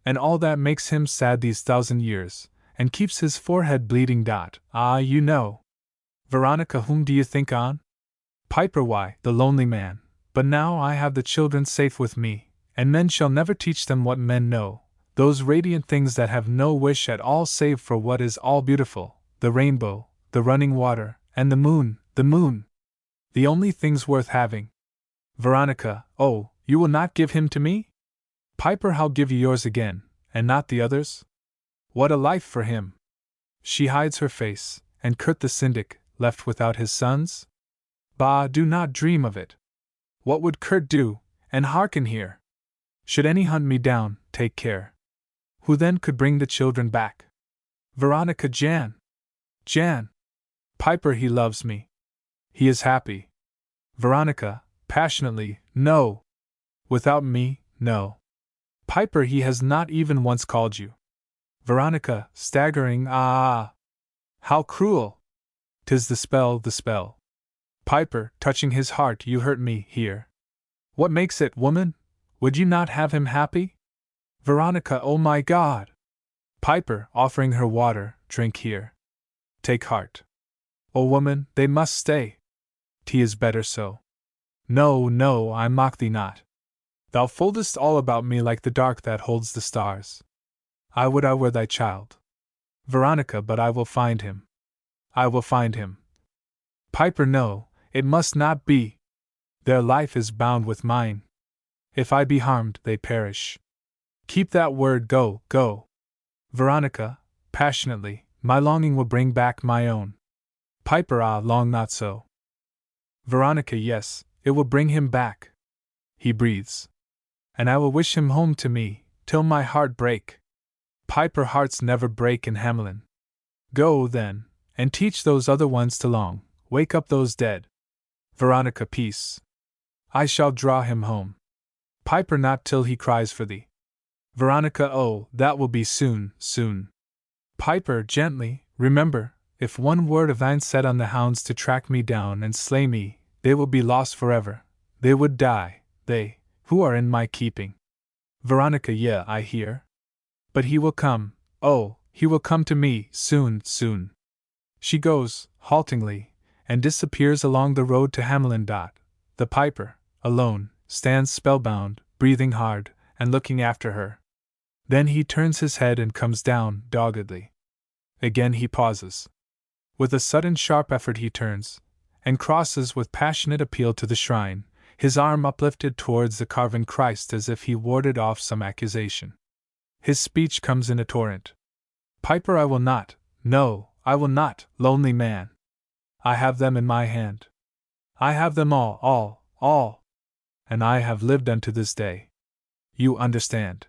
And all that makes him sad these 1,000 years, and keeps his forehead bleeding. Ah, you know. Veronica, whom do you think on? Piper, why, the lonely man, but now I have the children safe with me, and men shall never teach them what men know, those radiant things that have no wish at all save for what is all beautiful, the rainbow, the running water, and the moon. The only things worth having. Veronica, oh, you will not give him to me? Piper, I'll give you yours again, and not the others? What a life for him! She hides her face, and Kurt the syndic, left without his sons? Bah, do not dream of it. What would Kurt do? And hearken here. Should any hunt me down, take care. Who then could bring the children back? Veronica, Jan. Piper, he loves me. He is happy. Veronica, passionately, no. Without me, no. Piper, he has not even once called you. Veronica, staggering, ah! How cruel! 'Tis the spell. Piper, touching his heart, you hurt me, here. What makes it, woman? Would you not have him happy? Veronica, oh my God! Piper, offering her water, drink here. Take heart. O woman, they must stay. 'Tis better so. No, I mock thee not. Thou foldest all about me like the dark that holds the stars. I would I were thy child. Veronica, but I will find him. Piper, no, it must not be. Their life is bound with mine. If I be harmed, they perish. Keep that word, go. Veronica, passionately, my longing will bring back my own. Piper, ah, long not so. Veronica, yes, it will bring him back. He breathes. And I will wish him home to me, till my heart break. Piper, hearts never break in Hamelin. Go, then, and teach those other ones to long, wake up those dead. Veronica, peace. I shall draw him home. Piper, not till he cries for thee. Veronica, oh, that will be soon. Piper, gently, remember, if one word of thine set on the hounds to track me down and slay me, they will be lost forever. They would die, they, who are in my keeping. Veronica, yeah, I hear. But he will come, oh, he will come to me, soon. She goes, haltingly, and disappears along the road to Hamelin. The piper, alone, stands spellbound, breathing hard, and looking after her. Then he turns his head and comes down, doggedly. Again he pauses. With a sudden sharp effort he turns, and crosses with passionate appeal to the shrine, his arm uplifted towards the carven Christ as if he warded off some accusation. His speech comes in a torrent. Piper, I will not, no, I will not, lonely man. I have them in my hand. I have them all. And I have lived unto this day. You understand.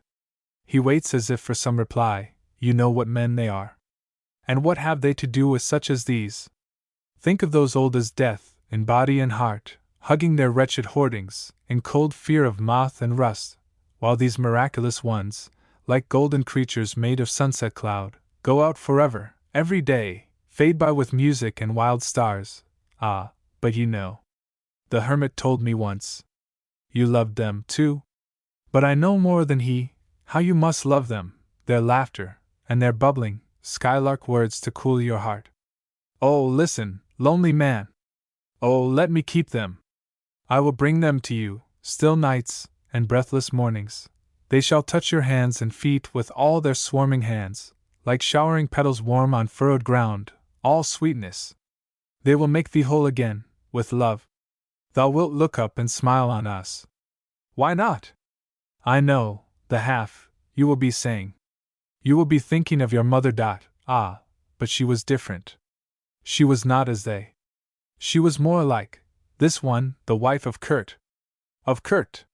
He waits as if for some reply. You know what men they are. And what have they to do with such as these? Think of those old as death, in body and heart, hugging their wretched hoardings, in cold fear of moth and rust, while these miraculous ones, like golden creatures made of sunset cloud, go out forever, every day, fade by with music and wild stars. Ah, but you know. The hermit told me once. You loved them, too? But I know more than he, how you must love them, their laughter, and their bubbling, skylark words to cool your heart. Oh, listen, lonely man! Oh, let me keep them! I will bring them to you, still nights, and breathless mornings. They shall touch your hands and feet with all their swarming hands, like showering petals warm on furrowed ground, all sweetness. They will make thee whole again, with love. Thou wilt look up and smile on us. Why not? I know, the half, you will be saying. You will be thinking of your mother. Ah, but she was different. She was not as they. She was more like this one, the wife of Kurt. Of Kurt?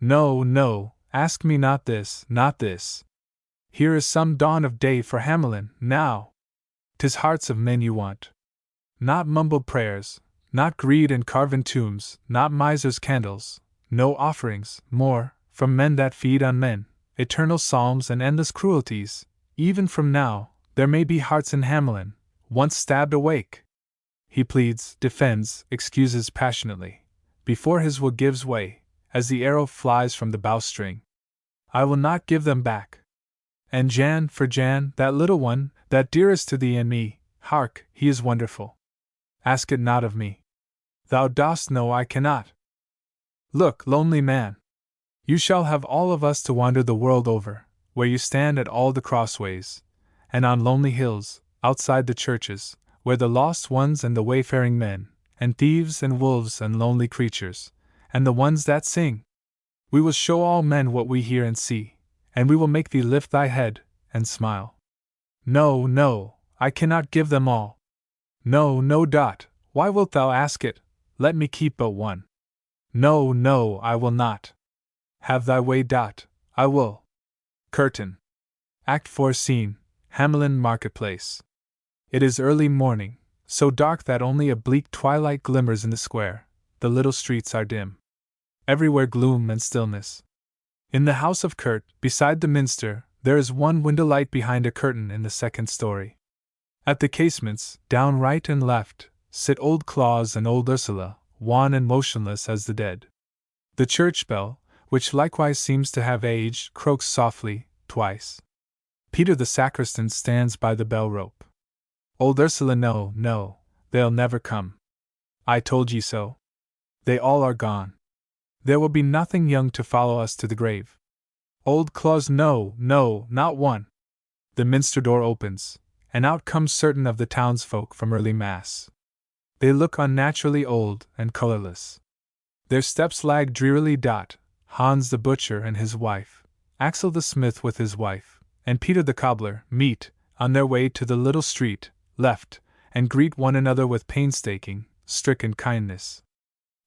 No, no, ask me not this, not this. Here is some dawn of day for Hamelin, now. 'Tis hearts of men you want. Not mumbled prayers, not greed and carven tombs, not misers' candles, no offerings, more, from men that feed on men, eternal psalms and endless cruelties. Even from now, there may be hearts in Hamelin, once stabbed awake. He pleads, defends, excuses passionately, before his will gives way, as the arrow flies from the bowstring. I will not give them back. And Jan, for Jan, that little one, that dearest to thee and me, hark, he is wonderful. Ask it not of me. Thou dost know I cannot. Look, lonely man! You shall have all of us to wander the world over, where you stand at all the crossways, and on lonely hills, outside the churches, where the lost ones and the wayfaring men, and thieves and wolves and lonely creatures, and the ones that sing. We will show all men what we hear and see, and we will make thee lift thy head, and smile. No, no, I cannot give them all. No, no. Why wilt thou ask it? Let me keep but one. No, no, I will not. Have thy way. I will. Curtain. Act 4 Scene, Hamelin Marketplace. It is early morning, so dark that only a bleak twilight glimmers in the square. The little streets are dim. Everywhere gloom and stillness. In the house of Kurt, beside the minster, there is one window light behind a curtain in the second story. At the casements, down right and left, sit old Claus and old Ursula, wan and motionless as the dead. The church bell, which likewise seems to have aged, croaks softly, twice. Peter the sacristan stands by the bell rope. Old Ursula, no, no, they'll never come. I told ye so. They all are gone. There will be nothing young to follow us to the grave. Old Claus, no, no, not one. The minster door opens, and out come certain of the townsfolk from early mass. They look unnaturally old and colorless. Their steps lag drearily. Hans the butcher and his wife, Axel the smith with his wife, and Peter the cobbler meet, on their way to the little street, left, and greet one another with painstaking, stricken kindness.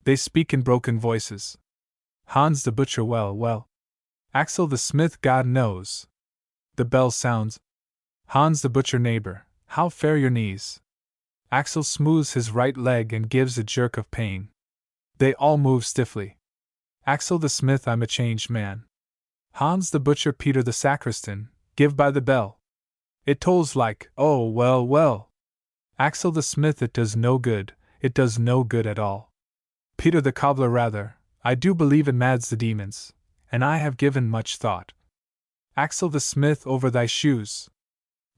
They speak in broken voices. Hans the butcher, well, well. Axel the smith, God knows. The bell sounds. Hans the butcher, neighbor, how fare your knees? Axel smooths his right leg and gives a jerk of pain. They all move stiffly. Axel the smith, I'm a changed man. Hans the butcher, Peter the sacristan, give by the bell. It tolls like, oh, well, well. Axel the smith, it does no good, it does no good at all. Peter the cobbler, rather, I do believe it mads the demons, and I have given much thought. Axel the smith, over thy shoes.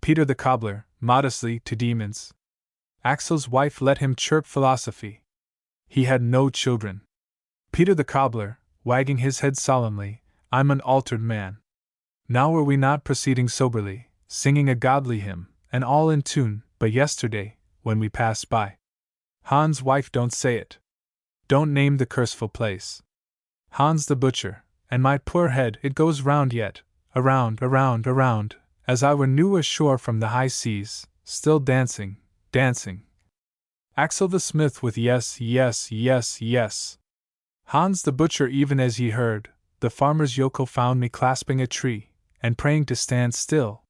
Peter the cobbler, modestly, to demons. Axel's wife let him chirp philosophy. He had no children. Peter the cobbler, wagging his head solemnly, I'm an altered man. Now were we not proceeding soberly, singing a godly hymn, and all in tune, but yesterday, when we passed by. Hans' wife, don't say it. Don't name the curseful place. Hans the butcher, and my poor head, it goes round yet, around, around, around, as I were new ashore from the high seas, still dancing, dancing. Axel the smith with yes, yes, yes, yes. Hans the butcher, even as ye heard, the farmer's yokel found me clasping a tree, and praying to stand still.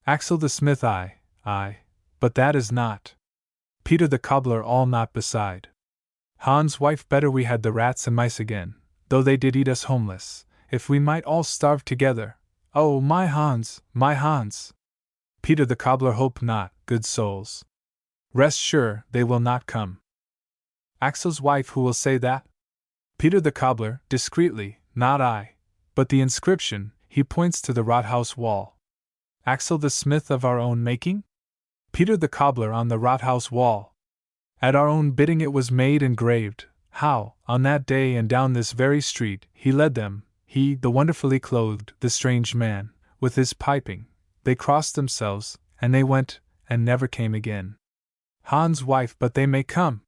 Axel the smith, I, but that is not. Peter the cobbler, all not beside. Hans' wife, better we had the rats and mice again, though they did eat us homeless, if we might all starve together. Oh, my Hans, my Hans! Peter the cobbler, hope not, good souls. Rest sure they will not come. Axel's wife, who will say that? Peter the cobbler, discreetly, not I, but the inscription, he points to the Rathaus wall. Axel the smith of our own making? Peter the cobbler on the Rathaus wall. At our own bidding it was made engraved, how, on that day and down this very street, he led them, he, the wonderfully clothed, the strange man, with his piping, they crossed themselves, and they went, and never came again. Hans' wife, but they may come.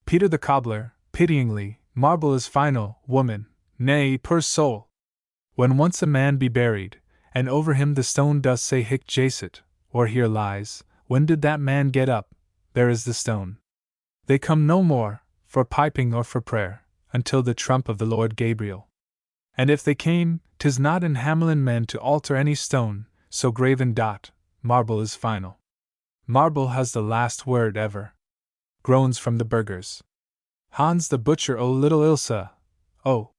Peter the cobbler, pityingly, marble is final, woman, nay, poor soul. When once a man be buried, and over him the stone does say hic jacet, or here lies, when did that man get up? There is the stone. They come no more, for piping or for prayer, until the trump of the Lord Gabriel. And if they came, 'tis not in Hamelin men to alter any stone, so graven. Marble is final. Marble has the last word ever. Groans from the burghers. Hans the butcher, oh little Ilse, oh!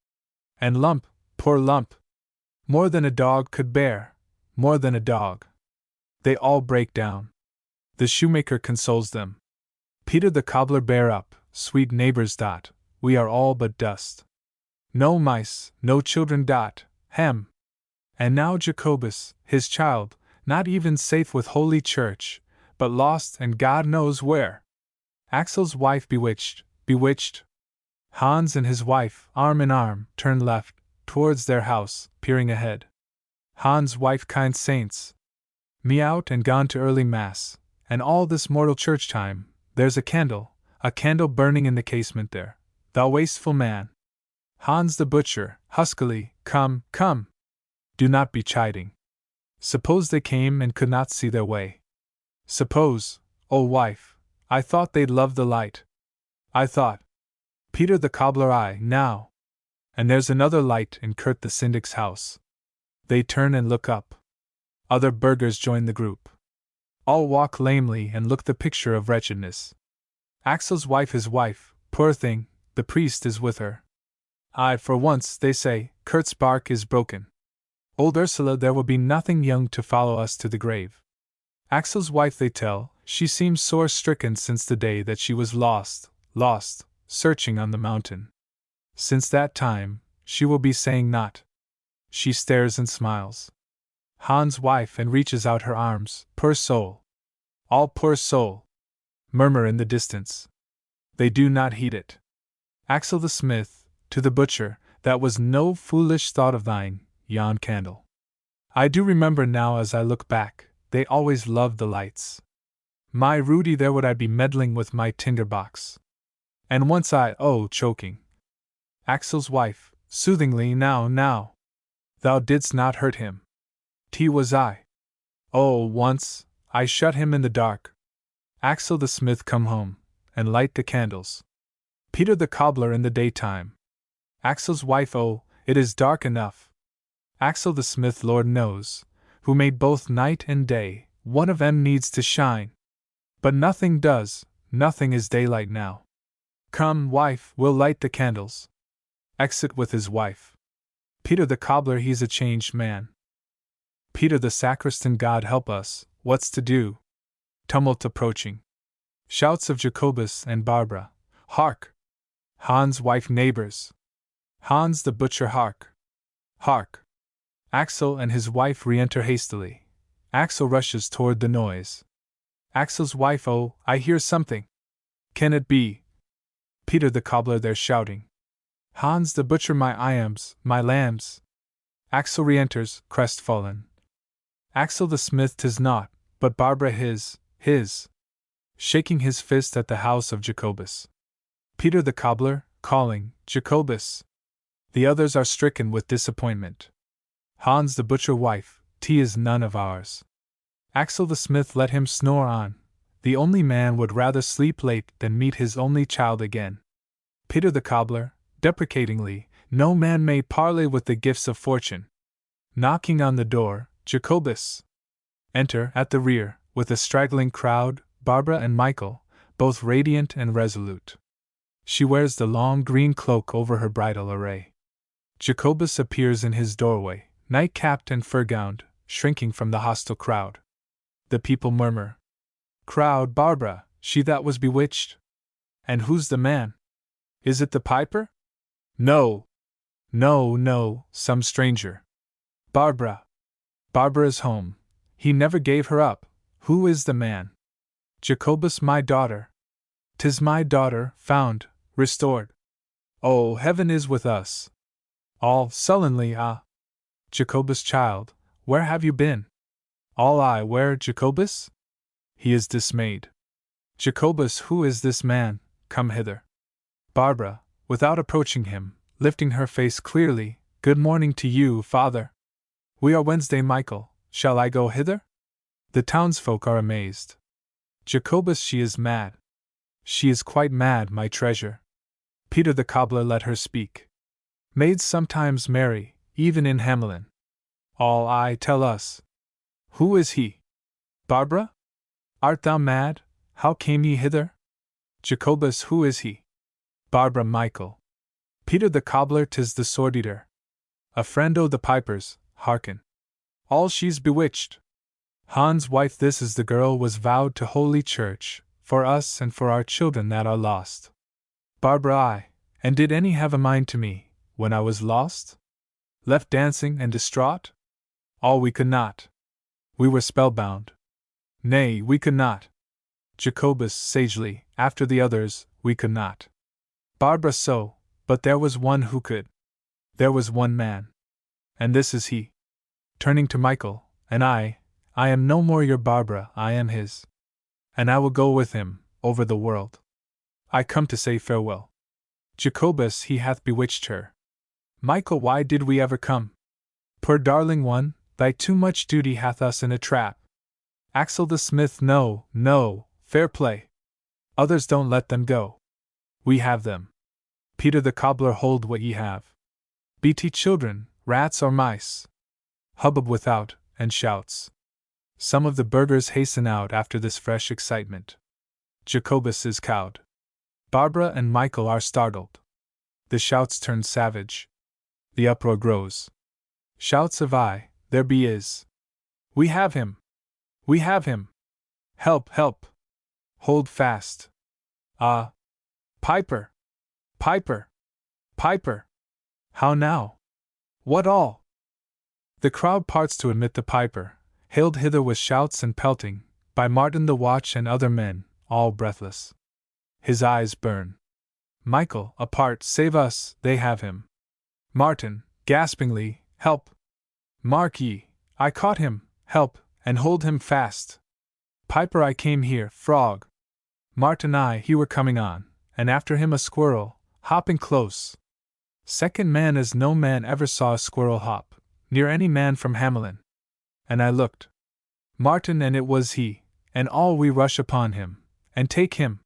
And Lump, poor Lump! More than a dog could bear, more than a dog. They all break down. The shoemaker consoles them. Peter the cobbler, bear up, sweet neighbors. We are all but dust. No mice, no children. Hem. And now Jacobus, his child, not even safe with Holy Church, but lost and God knows where. Axel's wife bewitched, bewitched. Hans and his wife, arm in arm, turn left, towards their house, peering ahead. Hans' wife, kind saints. Me out and gone to early mass, and all this mortal church time. There's a candle burning in the casement there. Thou wasteful man. Hans the butcher, huskily, come, come. Do not be chiding. Suppose they came and could not see their way. Suppose, oh wife, I thought they'd love the light. I thought. Peter the cobbler, I, now. And there's another light in Kurt the syndic's house. They turn and look up. Other burghers join the group. All walk lamely and look the picture of wretchedness. Axel's wife, his wife, poor thing, the priest is with her. Aye, for once, they say, Kurt's bark is broken. Old Ursula, there will be nothing young to follow us to the grave. Axel's wife, they tell, she seems sore stricken since the day that she was lost, searching on the mountain. Since that time, she will be saying naught. She stares and smiles. Hans' wife, and reaches out her arms, poor soul. All poor soul. Murmur in the distance. They do not heed it. Axel the smith, to the butcher, that was no foolish thought of thine, yon candle. I do remember now as I look back, they always loved the lights. My Rudy, there would I be meddling with my tinder box. And once I, oh, choking. Axel's wife, soothingly, now. Thou didst not hurt him. 'T was I. Oh, once, I shut him in the dark. Axel the smith, come home, and light the candles. Peter the cobbler, in the daytime. Axel's wife, oh, it is dark enough. Axel the smith, Lord knows, who made both night and day, one of 'em needs to shine. But nothing does, nothing is daylight now. Come, wife, we'll light the candles. Exit with his wife. Peter the cobbler, he's a changed man. Peter the sacristan, God help us, what's to do? Tumult approaching. Shouts of Jacobus and Barbara. Hark! Hans' wife, neighbors. Hans the butcher, hark! Hark! Axel and his wife re-enter hastily. Axel rushes toward the noise. Axel's wife, oh, I hear something. Can it be? Peter the cobbler, they're shouting. Hans the butcher, my iambs, my lambs. Axel re-enters, crestfallen. Axel the smith, 'tis naught, but Barbara his, shaking his fist at the house of Jacobus. Peter the cobbler, calling, Jacobus. The others are stricken with disappointment. Hans the butcher, wife, 'T is none of ours. Axel the smith, let him snore on. The only man would rather sleep late than meet his only child again. Peter the cobbler, deprecatingly, no man may parley with the gifts of fortune. Knocking on the door, Jacobus. Enter, at the rear, with a straggling crowd, Barbara and Michael, both radiant and resolute. She wears the long green cloak over her bridal array. Jacobus appears in his doorway, night-capped and fur-gowned, shrinking from the hostile crowd. The people murmur. Crowd, Barbara, she that was bewitched? And who's the man? Is it the piper? No. No, some stranger. Barbara. Barbara's home. He never gave her up. Who is the man? Jacobus, my daughter. 'Tis my daughter, found, restored. Oh, heaven is with us. All sullenly, ah. Jacobus, child, where have you been? All I, where, Jacobus? He is dismayed. Jacobus, who is this man? Come hither. Barbara, without approaching him, lifting her face clearly, good morning to you, father. We are Wednesday, Michael, shall I go hither? The townsfolk are amazed. Jacobus, she is mad. She is quite mad, my treasure. Peter the cobbler let her speak. Maids sometimes marry, even in Hamelin. All I tell us. Who is he? Barbara? Art thou mad? How came ye hither? Jacobus, who is he? Barbara, Michael. Peter the cobbler, 'tis the sword-eater. A friend o' the pipers, hearken. All she's bewitched. Hans' wife, this is the girl was vowed to Holy Church, for us and for our children that are lost. Barbara, I, and did any have a mind to me, when I was lost? Left dancing and distraught? All we could not. We were spellbound. Nay, we could not. Jacobus, sagely, after the others, we could not. Barbara, so, but there was one who could. There was one man. And this is he. Turning to Michael, and I am no more your Barbara, I am his. And I will go with him, over the world. I come to say farewell. Jacobus, he hath bewitched her. Michael, why did we ever come? Poor darling one, thy too much duty hath us in a trap. Axel the smith, no, fair play. Others don't let them go. We have them. Peter the cobbler, hold what ye have. Bt children, rats or mice. Hubbub without, and shouts. Some of the burghers hasten out after this fresh excitement. Jacobus is cowed. Barbara and Michael are startled. The shouts turn savage. The uproar grows. Shouts of "Aye, there be is. We have him! We have him! Help, help! Hold fast! Ah! Piper! Piper! Piper! How now? What all? The crowd parts to admit the piper, hailed hither with shouts and pelting, by Martin the watch and other men, all breathless. His eyes burn. Michael, apart, save us, they have him. Martin, gaspingly, help! Mark ye, I caught him, help, and hold him fast. Piper, I came here, frog. Martin, he were coming on, and after him a squirrel, hopping close. Second man, as no man ever saw a squirrel hop, near any man from Hamelin. And I looked. Martin, and it was he, and all we rush upon him, and take him.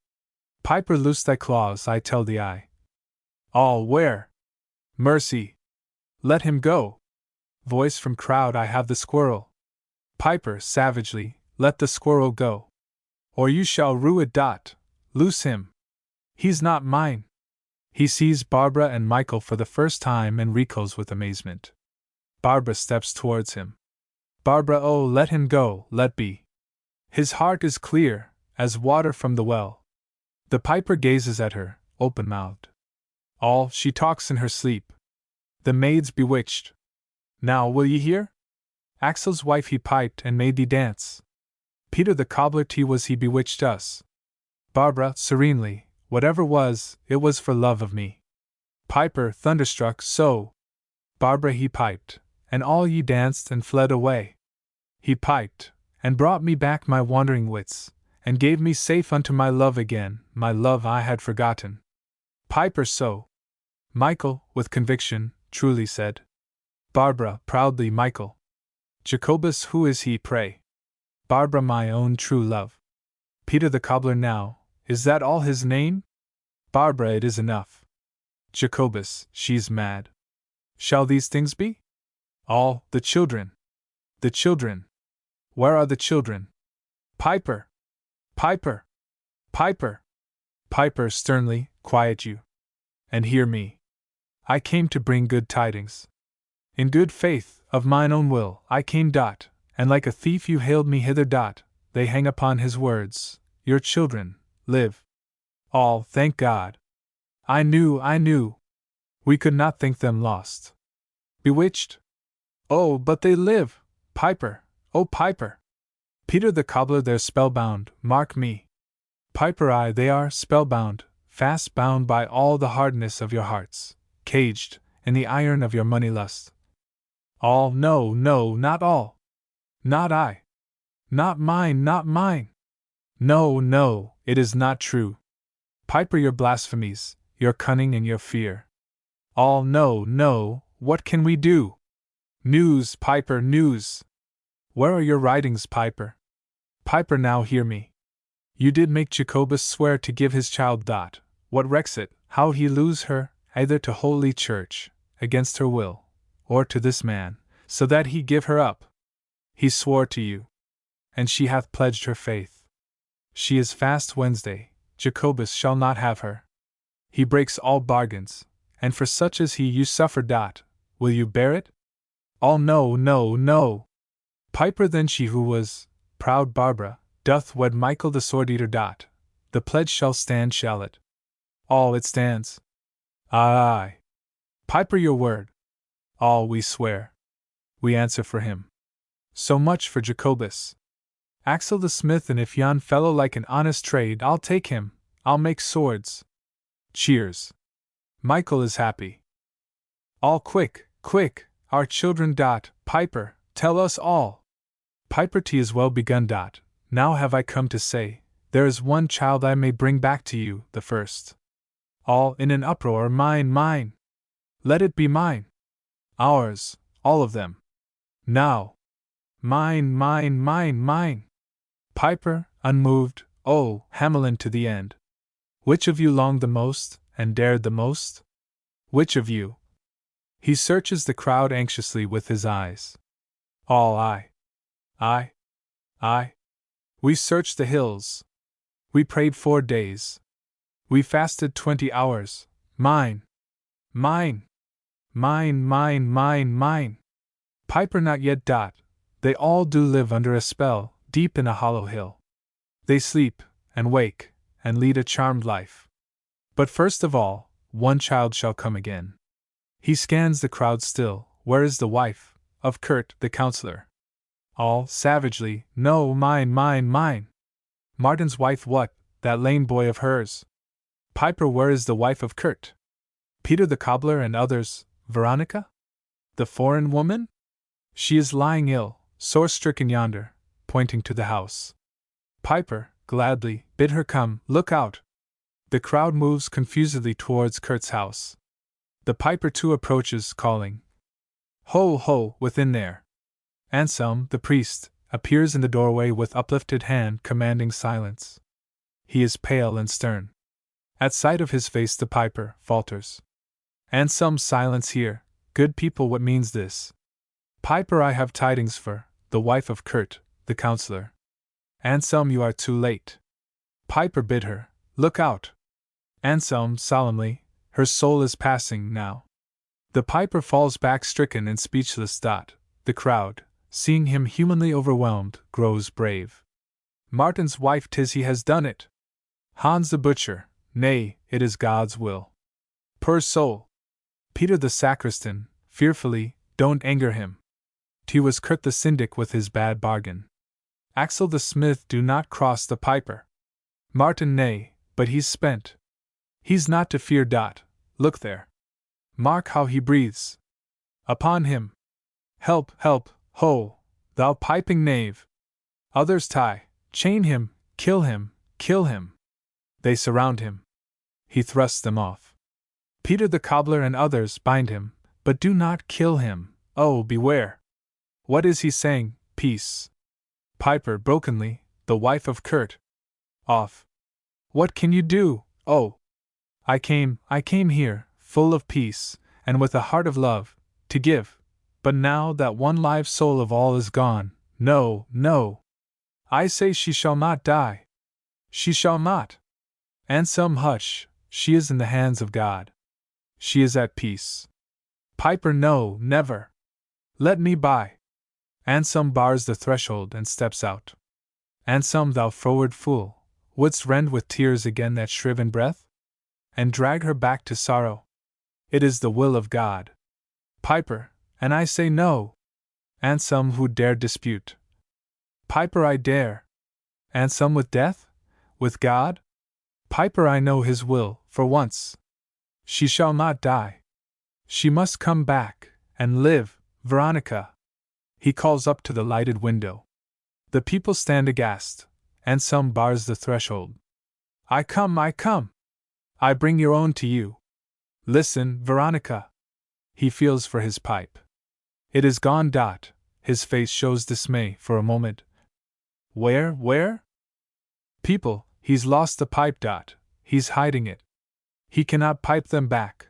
Piper, loose thy claws, I tell thee, I. All, where? Mercy! Let him go! Voice from crowd, I have the squirrel. Piper, savagely, let the squirrel go. Or you shall rue it. Loose him. He's not mine. He sees Barbara and Michael for the first time and recoils with amazement. Barbara steps towards him. Barbara, oh, let him go, let be. His heart is clear, as water from the well. The piper gazes at her, open-mouthed. All, she talks in her sleep. The maid's bewitched. Now will ye hear? Axel's wife, he piped and made thee dance. Peter the cobbler, was he bewitched us. Barbara, serenely, whatever was, it was for love of me. Piper, thunderstruck, so. Barbara, he piped, and all ye danced and fled away. He piped, and brought me back my wandering wits, and gave me safe unto my love again, my love I had forgotten. Piper, so. Michael, with conviction, truly said. Barbara, proudly, Michael. Jacobus, who is he, pray? Barbara, my own true love. Peter the cobbler, now, is that all his name? Barbara, it is enough. Jacobus, she's mad. Shall these things be? All, the children. The children. Where are the children? Piper! Piper! Piper! Piper, sternly, quiet you. And hear me. I came to bring good tidings. In good faith, of mine own will, I came. And like a thief you hailed me hither. They hang upon his words, your children, live. All, thank God. I knew. We could not think them lost. Bewitched? Oh, but they live! Piper, oh Piper! Peter the cobbler, they're spellbound, mark me. Piper, aye, they are spellbound, fast bound by all the hardness of your hearts, caged in the iron of your money lust. All, no, not all. Not I. Not mine. No, it is not true. Piper, your blasphemies, your cunning and your fear. All, no, what can we do? News, Piper, news. Where are your writings, Piper? Piper, now hear me. You did make Jacobus swear to give his child Dot. What recks it, how he lose her, either to Holy Church, against her will, or to this man, so that he give her up? He swore to you. And she hath pledged her faith. She is fast Wednesday, Jacobus shall not have her. He breaks all bargains, and for such as he you suffer. Dot, will you bear it? All, no. Piper, then she who was proud Barbara doth wed Michael the sword-eater. Dot, the pledge shall stand, shall it? All, it stands. Aye. Piper, your word. All, we swear. We answer for him. So much for Jacobus. Axel the smith, and if yon fellow like an honest trade, I'll take him, I'll make swords. Cheers. Michael is happy. All, quick, our children. Dot, Piper, tell us all. Piper, 'tis well begun. Dot, now have I come to say, there is one child I may bring back to you, the first. All, in an uproar, mine. Let it be mine. Ours, all of them. Now. Mine. Piper, unmoved, oh, Hamelin to the end. Which of you longed the most, and dared the most? Which of you? He searches the crowd anxiously with his eyes. All, I. We searched the hills. We prayed 4 days. We fasted 20 hours. Mine. Piper, not yet. Dot, they all do live under a spell, deep in a hollow hill. They sleep, and wake, and lead a charmed life. But first of all, one child shall come again. He scans the crowd still. Where is the wife of Kurt the counselor? All, savagely, no, mine. Martin's wife, what, that lame boy of hers? Piper, where is the wife of Kurt? Peter the cobbler and others, Veronica? The foreign woman? She is lying ill, sore-stricken yonder, pointing to the house. Piper, gladly, bid her come, look out. The crowd moves confusedly towards Kurt's house. The Piper too approaches, calling, Ho, within there. Anselm, the priest, appears in the doorway with uplifted hand commanding silence. He is pale and stern. At sight of his face the Piper falters. Anselm, silence here, good people, what means this? Piper, I have tidings for the wife of Kurt, the counselor. Anselm, you are too late. Piper, bid her look out. Anselm, solemnly, her soul is passing now. The Piper falls back stricken and speechless. Dot, the crowd, seeing him humanly overwhelmed, grows brave. Martin's wife, 'tis he has done it. Hans the butcher, nay, it is God's will. Poor soul. Peter the sacristan, fearfully, don't anger him. 'Twas Kurt the syndic with his bad bargain. Axel the smith, do not cross the Piper. Martin, nay, but he's spent. He's not to fear. Dot, look there. Mark how he breathes. Upon him. Help, ho, thou piping knave. Others tie, chain him, kill him. They surround him. He thrusts them off. Peter the cobbler and others bind him, but do not kill him. Oh, beware. What is he saying? Peace. Piper, brokenly, the wife of Kurt. Off. What can you do? Oh. I came here, full of peace, and with a heart of love, to give, but now that one live soul of all is gone, no. I say she shall not die. She shall not. Anselm, hush, she is in the hands of God. She is at peace. Piper, no, never. Let me by. Anselm bars the threshold and steps out. Anselm, thou froward fool, Wouldst rend with tears again that shriven breath? And drag her back to sorrow? It is the will of God. Piper, and I say no. And some who dare dispute. Piper, I dare. And some with death? With God? Piper, I know his will, for once. She shall not die. She must come back, and live, Veronica. He calls up to the lighted window. The people stand aghast, and some bars the threshold. I come, I come. I bring your own to you. Listen, Veronica. He feels for his pipe. It is gone. His face shows dismay for a moment. Where? People, he's lost the pipe. He's hiding it. He cannot pipe them back.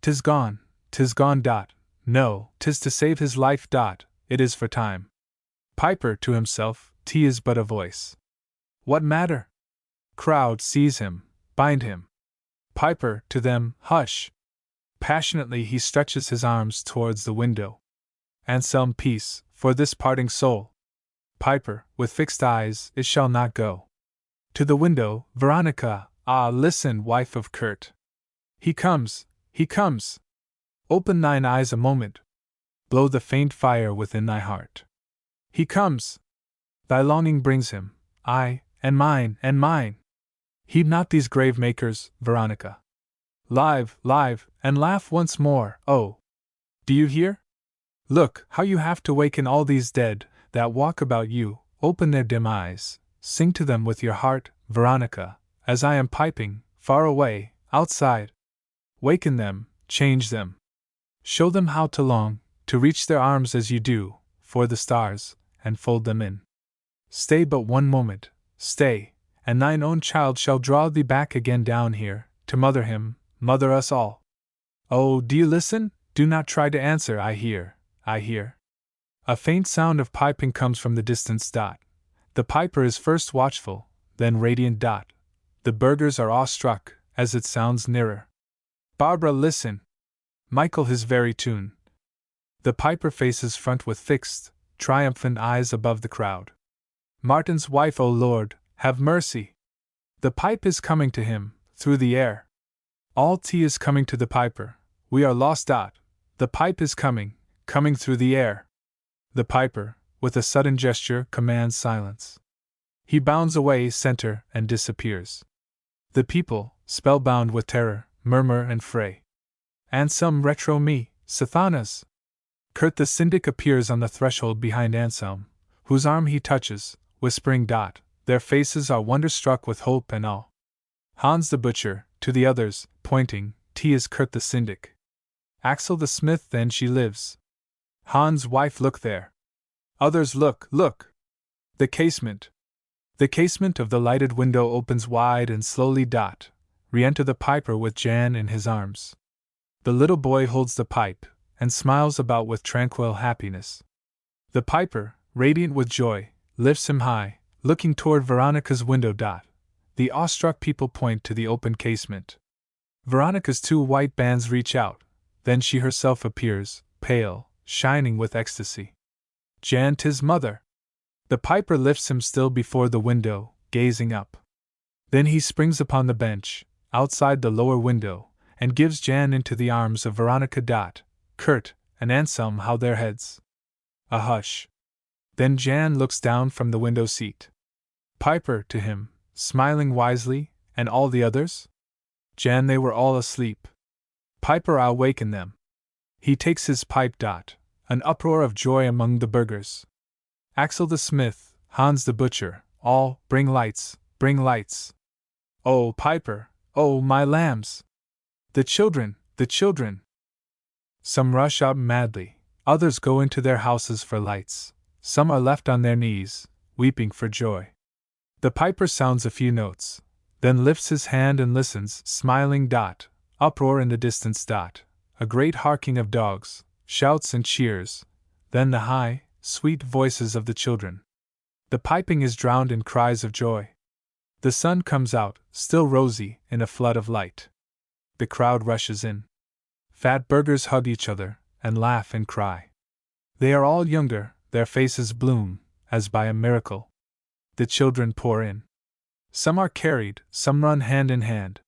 'Tis gone. No, 'tis to save his life. It is for time. Piper to himself, 'tis but a voice. What matter? Crowd seize him, bind him. Piper to them, hush. Passionately he stretches his arms towards the window. And some peace, for this parting soul. Piper, with fixed eyes, it shall not go. To the window, Veronica, ah, listen, wife of Kurt. He comes. Open thine eyes a moment. Blow the faint fire within thy heart. He comes. Thy longing brings him, I, and mine. Heed not these grave makers, Veronica. Live, and laugh once more, oh! Do you hear? Look, how you have to waken all these dead that walk about you, open their dim eyes, sing to them with your heart, Veronica, as I am piping, far away, outside. Waken them, change them. Show them how to long, to reach their arms as you do, for the stars, and fold them in. Stay but one moment, stay, and thine own child shall draw thee back again down here, to mother him, mother us all. Oh, do you listen? Do not try to answer. I hear. A faint sound of piping comes from the distance. The piper is first watchful, then radiant. The burghers are awestruck, as it sounds nearer. Barbara, listen! Michael, his very tune. The piper faces front with fixed, triumphant eyes above the crowd. Martin's wife, O Lord, have mercy! The pipe is coming to him, through the air. All tea is coming to the piper. We are lost. The pipe is coming through the air. The piper, with a sudden gesture, commands silence. He bounds away center and disappears. The people, spellbound with terror, murmur and fray. And some retro me, Sathanas. Kurt the syndic appears on the threshold behind Anselm, whose arm he touches, whispering. Their faces are wonderstruck with hope and awe. Hans the butcher, to the others, pointing, T is Kurt the syndic. Axel the smith, then she lives. Hans' wife, look there. Others, look! The casement of the lighted window opens wide and slowly. Re-enter the piper with Jan in his arms. The little boy holds the pipe, and smiles about with tranquil happiness. The piper, radiant with joy, lifts him high, looking toward Veronica's window. The awestruck people point to the open casement. Veronica's two white bands reach out, then she herself appears, pale, shining with ecstasy. Jan, 'tis mother! The piper lifts him still before the window, gazing up. Then he springs upon the bench, outside the lower window, and gives Jan into the arms of Veronica. Kurt and Anselm how their heads. A hush. Then Jan looks down from the window seat. Piper to him, smiling wisely, and all the others? Jan, they were all asleep. Piper, I'll waken them. He takes his pipe. An uproar of joy among the burghers. Axel the smith, Hans the butcher, all, bring lights. Oh, piper, oh, my lambs! The children! Some rush out madly, others go into their houses for lights, some are left on their knees, weeping for joy. The piper sounds a few notes, then lifts his hand and listens, smiling. Uproar in the distance. A great harking of dogs, shouts and cheers, then the high, sweet voices of the children. The piping is drowned in cries of joy. The sun comes out, still rosy, in a flood of light. The crowd rushes in. Fat burghers hug each other, and laugh and cry. They are all younger, their faces bloom, as by a miracle. The children pour in. Some are carried, some run hand in hand.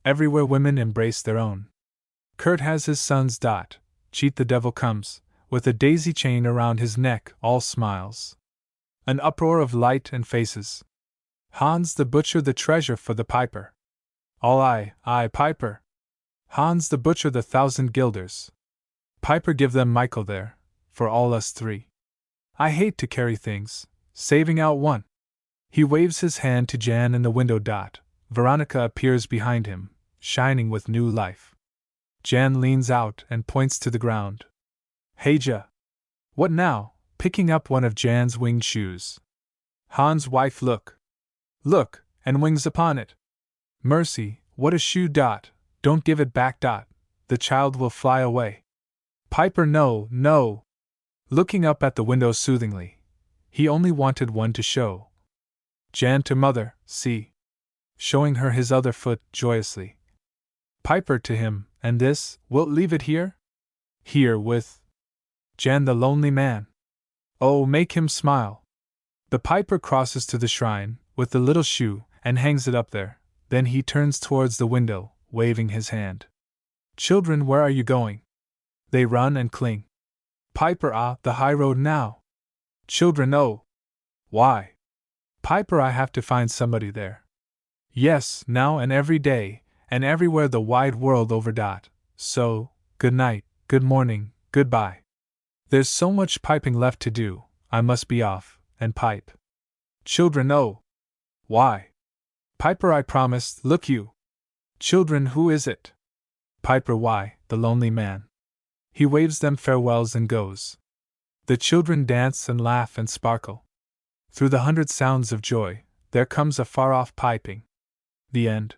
Everywhere women embrace their own. Kurt has his son's dot, Cheat the devil comes, with a daisy chain around his neck, all smiles. An uproar of light and faces. Hans the butcher the treasure for the piper. All I, piper. Hans the butcher the 1,000 guilders. Piper give them Michael there, for all us three. I hate to carry things, saving out one. He waves his hand to Jan in the window. Veronica appears behind him, shining with new life. Jan leans out and points to the ground. Hey Ja! What now? Picking up one of Jan's winged shoes. Hans' wife look, and wings upon it. Mercy, what a shoe. Don't give it back. The child will fly away. Piper no. Looking up at the window soothingly. He only wanted one to show. Jan to mother, see. Showing her his other foot, joyously. Piper to him, and this, wilt leave it here? Here with Jan the lonely man. Oh, make him smile. The piper crosses to the shrine, with the little shoe, and hangs it up there. Then he turns towards the window, waving his hand. Children, where are you going? They run and cling. Piper, the high road now. Children, oh. Why? Piper, I have to find somebody there. Yes, now and every day, and everywhere the wide world over. So, good night, good morning, goodbye. There's so much piping left to do, I must be off, and pipe. Children, oh. Why? Piper, I promised, look you. Children, who is it? Piper, why, the lonely man. He waves them farewells and goes. The children dance and laugh and sparkle. Through the 100 sounds of joy, there comes a far-off piping. The end.